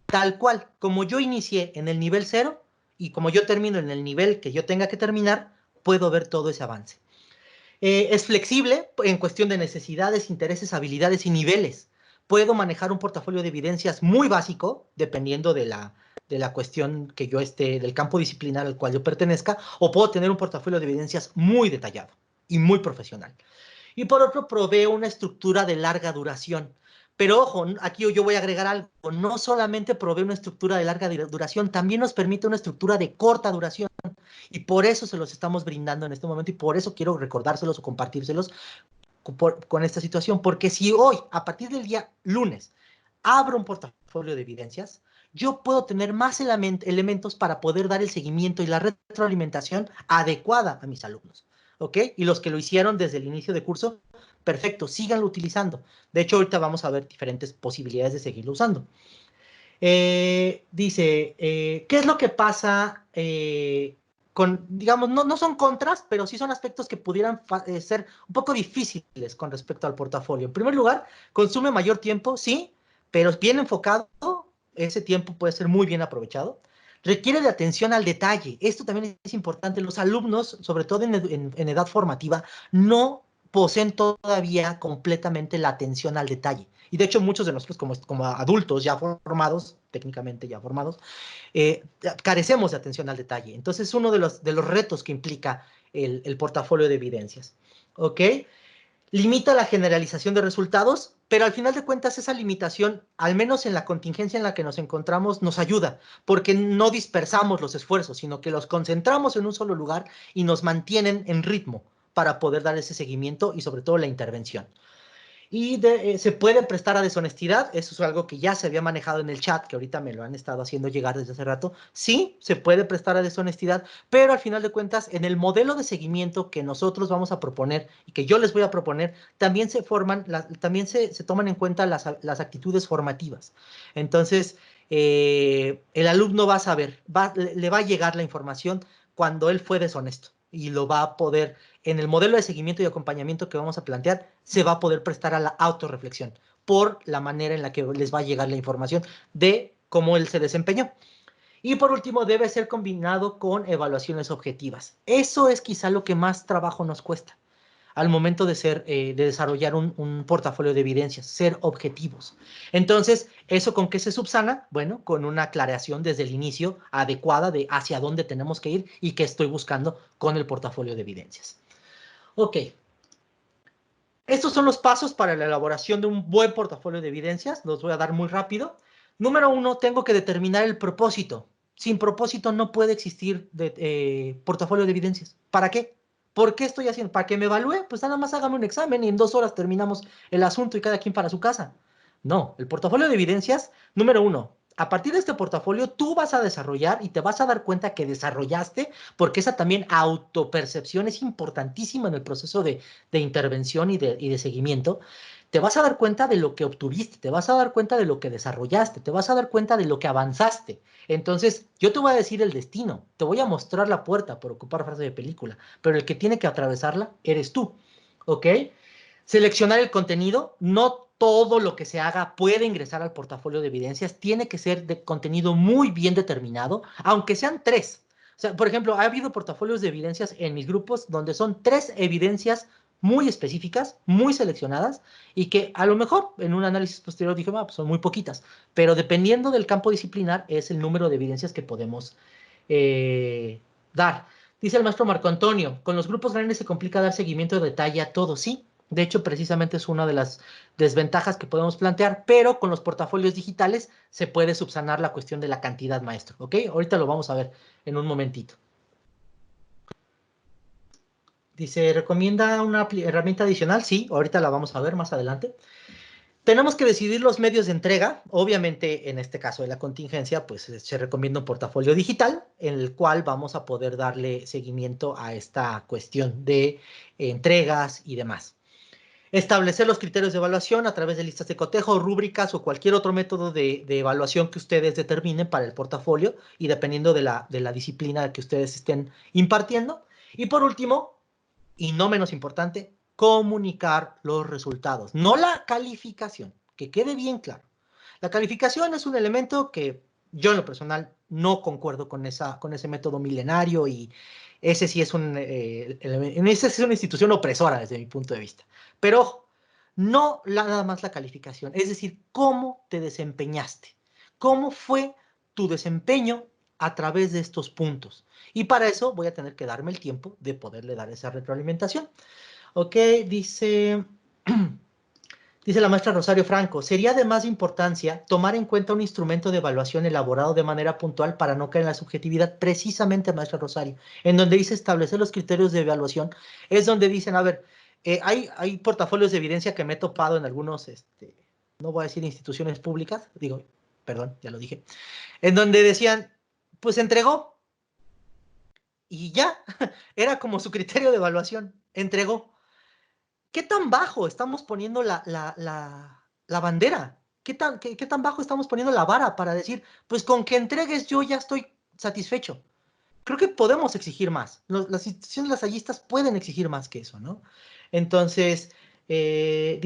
Tal cual, como yo inicié en el nivel 0 y como yo termino en el nivel que yo tenga que terminar, puedo ver todo ese avance. Es flexible en cuestión de necesidades, intereses, habilidades y niveles. Puedo manejar un portafolio de evidencias muy básico, dependiendo de la cuestión que yo esté, del campo disciplinar al cual yo pertenezca, o puedo tener un portafolio de evidencias muy detallado y muy profesional. Y por otro, provee una estructura de larga duración. Pero ojo, aquí yo voy a agregar algo, no solamente provee una estructura de larga duración, también nos permite una estructura de corta duración. Y por eso se los estamos brindando en este momento y por eso quiero recordárselos o compartírselos con esta situación. Porque si hoy, a partir del día lunes, abro un portafolio de evidencias, yo puedo tener más elementos para poder dar el seguimiento y la retroalimentación adecuada a mis alumnos. ¿Ok? Y los que lo hicieron desde el inicio de curso, perfecto, síganlo utilizando. De hecho, ahorita vamos a ver diferentes posibilidades de seguirlo usando. Dice, ¿qué es lo que pasa digamos, no son contras, pero sí son aspectos que pudieran ser un poco difíciles con respecto al portafolio? En primer lugar, consume mayor tiempo, sí, pero bien enfocado, ese tiempo puede ser muy bien aprovechado. Requiere de atención al detalle. Esto también es importante. Los alumnos, sobre todo en edad formativa, no poseen todavía completamente la atención al detalle. Y de hecho muchos de nosotros como adultos ya formados, técnicamente ya formados, carecemos de atención al detalle. Entonces es uno de los retos que implica el portafolio de evidencias. ¿Ok? limita la generalización de resultados, pero al final de cuentas esa limitación, al menos en la contingencia en la que nos encontramos, nos ayuda, porque no dispersamos los esfuerzos, sino que los concentramos en un solo lugar y nos mantienen en ritmo para poder dar ese seguimiento y sobre todo la intervención. Y se puede prestar a deshonestidad, eso es algo que ya se había manejado en el chat, que ahorita me lo han estado haciendo llegar desde hace rato. Sí, se puede prestar a deshonestidad, pero al final de cuentas, en el modelo de seguimiento que nosotros vamos a proponer y que yo les voy a proponer, también también se toman en cuenta las actitudes formativas. Entonces, el alumno va a saber, le va a llegar la información cuando él fue deshonesto y lo va a poder en el modelo de seguimiento y acompañamiento que vamos a plantear, se va a poder prestar a la autorreflexión por la manera en la que les va a llegar la información de cómo él se desempeñó. Y por último, debe ser combinado con evaluaciones objetivas. Eso es quizá lo que más trabajo nos cuesta al momento de desarrollar un portafolio de evidencias, ser objetivos. Entonces, ¿eso con qué se subsana? Bueno, con una aclaración desde el inicio adecuada de hacia dónde tenemos que ir y qué estoy buscando con el portafolio de evidencias. Ok. Estos son los pasos para la elaboración de un buen portafolio de evidencias. Los voy a dar muy rápido. Número 1, tengo que determinar el propósito. Sin propósito no puede existir portafolio de evidencias. ¿Para qué? ¿Por qué estoy haciendo? ¿Para que me evalúe? Pues nada más hágame un examen y en 2 horas terminamos el asunto y cada quien para su casa. No, el portafolio de evidencias, número 1, a partir de este portafolio tú vas a desarrollar y te vas a dar cuenta que desarrollaste, porque esa también autopercepción es importantísima en el proceso de intervención y de seguimiento. Te vas a dar cuenta de lo que obtuviste, te vas a dar cuenta de lo que desarrollaste, te vas a dar cuenta de lo que avanzaste. Entonces, yo te voy a decir el destino, te voy a mostrar la puerta, por ocupar frase de película, pero el que tiene que atravesarla eres tú, ¿ok? Seleccionar el contenido, no todo lo que se haga puede ingresar al portafolio de evidencias, tiene que ser de contenido muy bien determinado, aunque sean 3. O sea, por ejemplo, ha habido portafolios de evidencias en mis grupos donde son 3 evidencias muy específicas, muy seleccionadas, y que a lo mejor en un análisis posterior dije, pues son muy poquitas, pero dependiendo del campo disciplinar es el número de evidencias que podemos dar. Dice el maestro Marco Antonio, con los grupos grandes se complica dar seguimiento de detalle a todo, sí. De hecho, precisamente es una de las desventajas que podemos plantear, pero con los portafolios digitales se puede subsanar la cuestión de la cantidad, maestro, ¿ok? Ahorita lo vamos a ver en un momentito. Dice, ¿recomienda una herramienta adicional? Sí, ahorita la vamos a ver más adelante. Tenemos que decidir los medios de entrega. Obviamente, en este caso de la contingencia, pues se recomienda un portafolio digital en el cual vamos a poder darle seguimiento a esta cuestión de entregas y demás. Establecer los criterios de evaluación a través de listas de cotejo, rúbricas o cualquier otro método de evaluación que ustedes determinen para el portafolio y dependiendo de la disciplina que ustedes estén impartiendo. Y por último, y no menos importante, comunicar los resultados, no la calificación, que quede bien claro. La calificación es un elemento que yo en lo personal no concuerdo con ese método milenario y ese sí es esa es una institución opresora desde mi punto de vista. Pero ojo, no nada más la calificación, es decir, cómo te desempeñaste, cómo fue tu desempeño a través de estos puntos. Y para eso voy a tener que darme el tiempo de poderle dar esa retroalimentación. Ok, dice la maestra Rosario Franco, sería de más importancia tomar en cuenta un instrumento de evaluación elaborado de manera puntual para no caer en la subjetividad, precisamente, maestra Rosario, en donde dice establecer los criterios de evaluación, es donde dicen, a ver, hay portafolios de evidencia que me he topado en algunos, no voy a decir instituciones públicas, digo, perdón, ya lo dije, en donde decían, pues entregó, y ya, era como su criterio de evaluación, entregó. ¿Qué tan bajo estamos poniendo la bandera? ¿Qué tan bajo estamos poniendo la vara para decir, pues con que entregues yo ya estoy satisfecho? Creo que podemos exigir más. Las instituciones lasallistas pueden exigir más que eso, ¿no? Entonces, y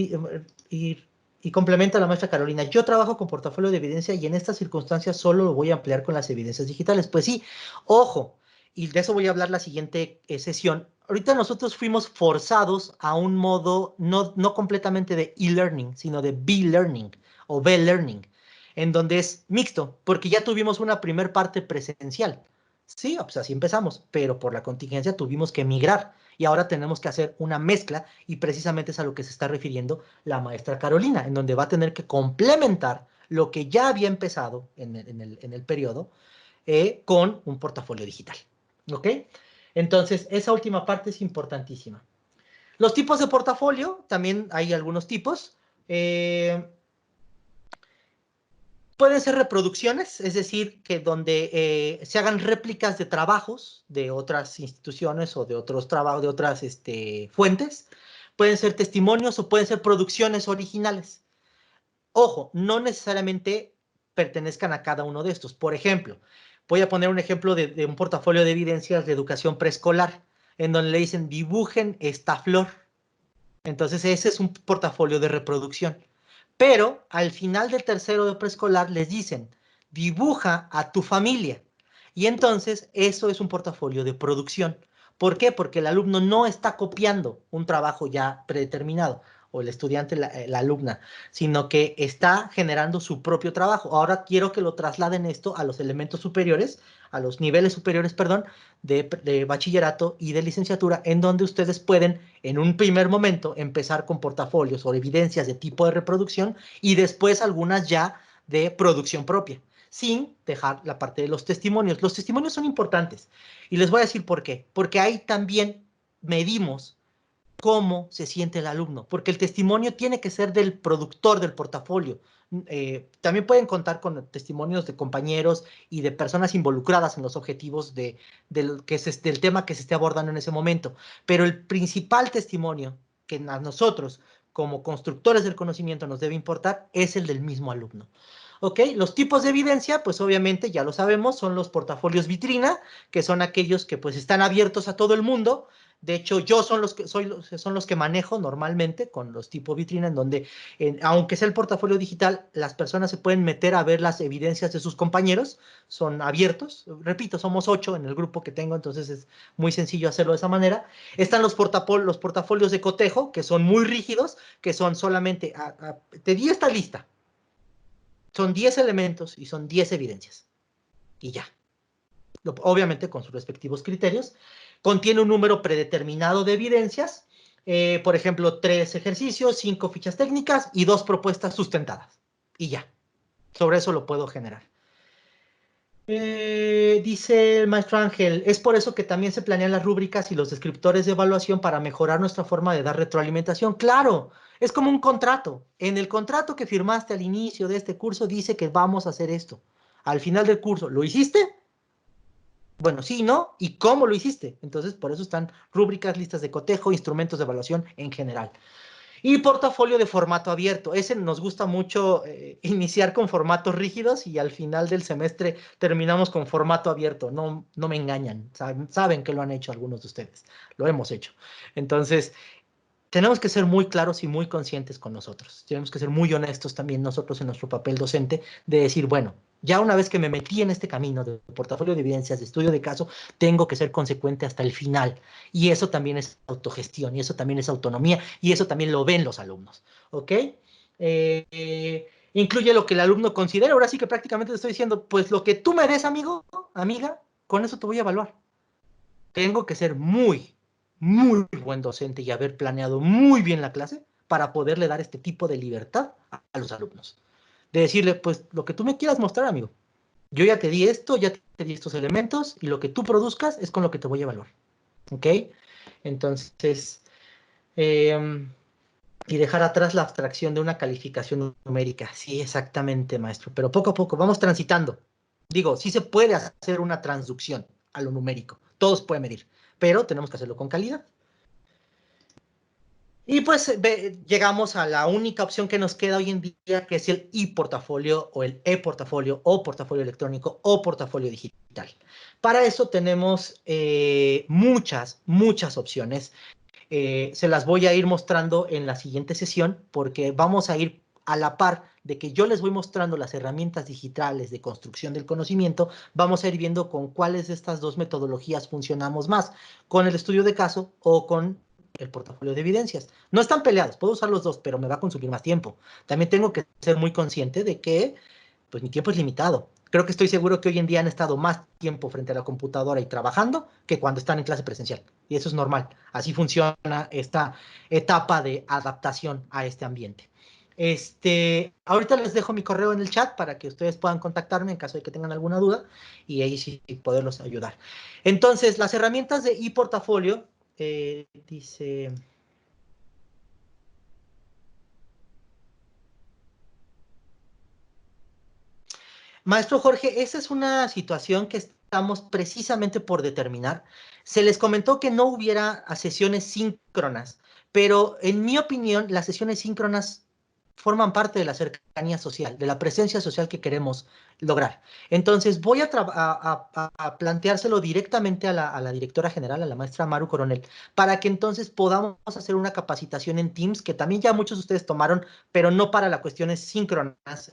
complementa la maestra Carolina, yo trabajo con portafolio de evidencia y en estas circunstancias solo lo voy a ampliar con las evidencias digitales. Pues sí, ojo, y de eso voy a hablar la siguiente sesión. Ahorita nosotros fuimos forzados a un modo no completamente de e-learning, sino de B-learning o B-learning, en donde es mixto, porque ya tuvimos una primer parte presencial. Sí, pues así empezamos, pero por la contingencia tuvimos que migrar y ahora tenemos que hacer una mezcla y precisamente es a lo que se está refiriendo la maestra Carolina, en donde va a tener que complementar lo que ya había empezado en el periodo con un portafolio digital. ¿Ok? Entonces, esa última parte es importantísima. Los tipos de portafolio, también hay algunos tipos. Pueden ser reproducciones, es decir, que donde se hagan réplicas de trabajos de otras instituciones o de otros trabajos, de otras fuentes. Pueden ser testimonios o pueden ser producciones originales. Ojo, no necesariamente pertenezcan a cada uno de estos. Por ejemplo, voy a poner un ejemplo de un portafolio de evidencias de educación preescolar, en donde le dicen dibujen esta flor. Entonces ese es un portafolio de reproducción. Pero al final del tercero de preescolar les dicen, dibuja a tu familia. Y entonces eso es un portafolio de producción. ¿Por qué? Porque el alumno no está copiando un trabajo ya predeterminado, o el estudiante, la alumna, sino que está generando su propio trabajo. Ahora quiero que lo trasladen esto a los elementos superiores, a los niveles superiores, perdón, de bachillerato y de licenciatura, en donde ustedes pueden, en un primer momento, empezar con portafolios o evidencias de tipo de reproducción y después algunas ya de producción propia, sin dejar la parte de los testimonios. Los testimonios son importantes y les voy a decir por qué. Porque ahí también medimos cómo se siente el alumno, porque el testimonio tiene que ser del productor del portafolio. También pueden contar con testimonios de compañeros y de personas involucradas en los objetivos del tema que se esté abordando en ese momento, pero el principal testimonio que a nosotros, como constructores del conocimiento, nos debe importar es el del mismo alumno. ¿Ok? Los tipos de evidencia, pues obviamente ya lo sabemos, son los portafolios vitrina, que son aquellos que pues están abiertos a todo el mundo. De hecho, yo son los que manejo normalmente con los tipos vitrina, en donde, aunque sea el portafolio digital, las personas se pueden meter a ver las evidencias de sus compañeros, son abiertos. Repito, somos 8 en el grupo que tengo, entonces es muy sencillo hacerlo de esa manera. Están los portafolios de cotejo, que son muy rígidos, que son solamente, te di esta lista, son 10 elementos y son 10 evidencias. Y ya. Obviamente con sus respectivos criterios. Contiene un número predeterminado de evidencias, por ejemplo, 3 ejercicios, 5 fichas técnicas y 2 propuestas sustentadas. Y ya. Sobre eso lo puedo generar. Dice el maestro Ángel, es por eso que también se planean las rúbricas y los descriptores de evaluación para mejorar nuestra forma de dar retroalimentación. Claro, es como un contrato. En el contrato que firmaste al inicio de este curso dice que vamos a hacer esto. Al final del curso, ¿lo hiciste? Bueno, sí, ¿no? ¿Y cómo lo hiciste? Entonces, por eso están rúbricas, listas de cotejo, instrumentos de evaluación en general. Y portafolio de formato abierto. Ese nos gusta mucho iniciar con formatos rígidos y al final del semestre terminamos con formato abierto. No, no me engañan. Saben que lo han hecho algunos de ustedes. Lo hemos hecho. Entonces, tenemos que ser muy claros y muy conscientes con nosotros. Tenemos que ser muy honestos también nosotros en nuestro papel docente de decir, bueno, ya una vez que me metí en este camino de portafolio de evidencias, de estudio de caso, tengo que ser consecuente hasta el final. Y eso también es autogestión, y eso también es autonomía, y eso también lo ven los alumnos. ¿Ok? Incluye lo que el alumno considera. Ahora sí que prácticamente te estoy diciendo, pues lo que tú me des, amigo, amiga, con eso te voy a evaluar. Tengo que ser muy, muy buen docente y haber planeado muy bien la clase para poderle dar este tipo de libertad a los alumnos. De decirle, pues, lo que tú me quieras mostrar, amigo. Yo ya te di esto, ya te di estos elementos, y lo que tú produzcas es con lo que te voy a evaluar. ¿Ok? Entonces, y dejar atrás la abstracción de una calificación numérica. Sí, exactamente, maestro. Pero poco a poco, vamos transitando. Digo, sí se puede hacer una transducción a lo numérico. Todos pueden medir, pero tenemos que hacerlo con calidad. Y pues llegamos a la única opción que nos queda hoy en día, que es el e-portafolio o el e-portafolio o portafolio electrónico o portafolio digital. Para eso tenemos muchas opciones. Se las voy a ir mostrando en la siguiente sesión porque vamos a ir a la par de que yo les voy mostrando las herramientas digitales de construcción del conocimiento, vamos a ir viendo con cuáles de estas dos metodologías funcionamos más, con el estudio de caso o con el portafolio de evidencias. No están peleados, puedo usar los dos, pero me va a consumir más tiempo. También tengo que ser muy consciente de que pues mi tiempo es limitado. Creo que estoy seguro que hoy en día han estado más tiempo frente a la computadora y trabajando que cuando están en clase presencial. Y eso es normal. Así funciona esta etapa de adaptación a este ambiente. Ahorita les dejo mi correo en el chat para que ustedes puedan contactarme en caso de que tengan alguna duda y ahí sí poderlos ayudar. Entonces, las herramientas de ePortafolio, dice... Maestro Jorge, esa es una situación que estamos precisamente por determinar. Se les comentó que no hubiera sesiones síncronas, pero en mi opinión, las sesiones síncronas forman parte de la cercanía social, de la presencia social que queremos lograr. Entonces, voy a planteárselo directamente a la directora general, a la maestra Maru Coronel, para que entonces podamos hacer una capacitación en Teams, que también ya muchos de ustedes tomaron, pero no para las cuestiones síncronas,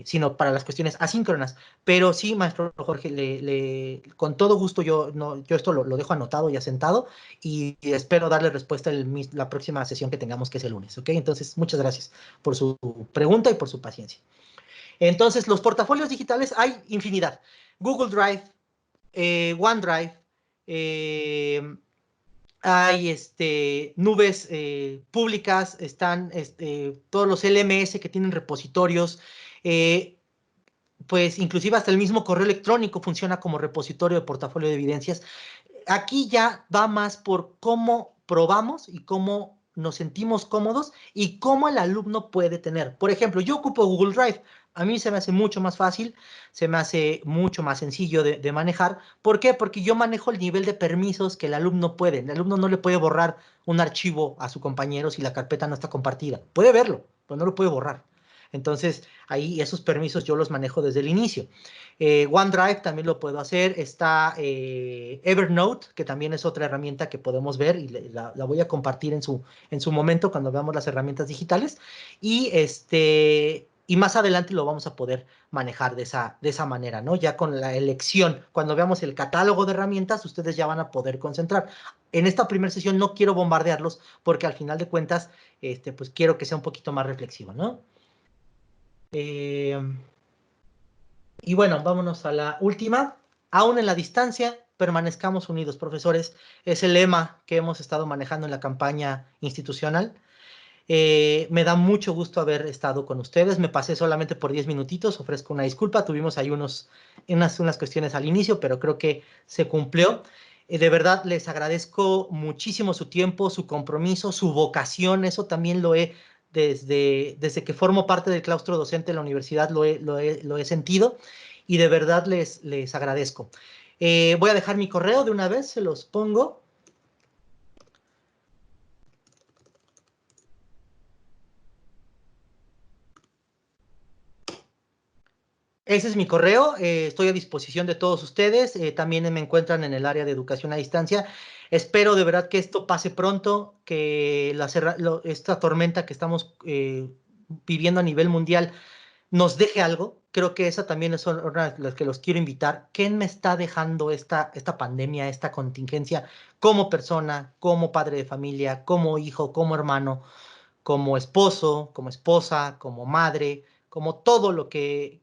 sino para las cuestiones asíncronas. Pero sí, maestro Jorge, con todo gusto yo esto lo dejo anotado y asentado y espero darle respuesta la próxima sesión que tengamos, que es el lunes, ¿ok? Entonces, muchas gracias por su pregunta y por su paciencia. Entonces, los portafolios digitales hay infinidad. Google Drive, OneDrive, eh, hay nubes públicas, están todos los LMS que tienen repositorios, eh, pues inclusive hasta el mismo correo electrónico funciona como repositorio de portafolio de evidencias. Aquí ya va más por cómo probamos y cómo nos sentimos cómodos y cómo el alumno puede tener. Por ejemplo, yo ocupo Google Drive. A mí se me hace mucho más fácil, se me hace mucho más sencillo de manejar. ¿Por qué? Porque yo manejo el nivel de permisos que el alumno puede. El alumno no le puede borrar un archivo a su compañero si la carpeta no está compartida. Puede verlo, pero no lo puede borrar. Entonces, ahí esos permisos yo los manejo desde el inicio. OneDrive también lo puedo hacer. Está Evernote, que también es otra herramienta que podemos ver y la voy a compartir en su momento cuando veamos las herramientas digitales. Y más adelante lo vamos a poder manejar de esa manera, ¿no? Ya con la elección, cuando veamos el catálogo de herramientas, ustedes ya van a poder concentrar. En esta primera sesión no quiero bombardearlos porque al final de cuentas, pues quiero que sea un poquito más reflexivo, ¿no? Y bueno, vámonos a la última. Aún en la distancia, permanezcamos unidos, profesores. Es el lema que hemos estado manejando en la campaña institucional. Me da mucho gusto haber estado con ustedes. Me pasé solamente por 10 minutitos. Ofrezco una disculpa. Tuvimos ahí unas cuestiones al inicio, pero creo que se cumplió. De verdad, les agradezco muchísimo su tiempo, su compromiso, su vocación. Eso también lo he, desde que formo parte del claustro docente de la universidad, lo he sentido y de verdad les agradezco. Voy a dejar mi correo de una vez, se los pongo. Ese es mi correo, estoy a disposición de todos ustedes, también me encuentran en el área de educación a distancia. Espero de verdad que esto pase pronto, que esta tormenta que estamos viviendo a nivel mundial nos deje algo. Creo que esa también es una de las que los quiero invitar. ¿Qué me está dejando esta pandemia, esta contingencia como persona, como padre de familia, como hijo, como hermano? Como esposo, como esposa, como madre, como todo lo que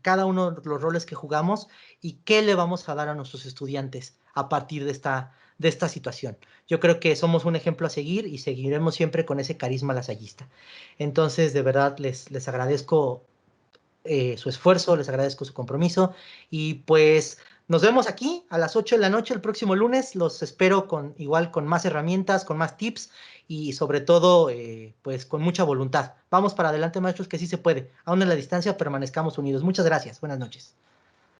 cada uno de los roles que jugamos y qué le vamos a dar a nuestros estudiantes a partir de esta situación. Yo creo que somos un ejemplo a seguir y seguiremos siempre con ese carisma lasallista. Entonces, de verdad, les agradezco su esfuerzo, les agradezco su compromiso y pues nos vemos aquí a las 8 de la noche el próximo lunes. Los espero igual con más herramientas, con más tips y sobre todo pues con mucha voluntad. Vamos para adelante, maestros, que sí se puede. Aún en la distancia permanezcamos unidos. Muchas gracias. Buenas noches.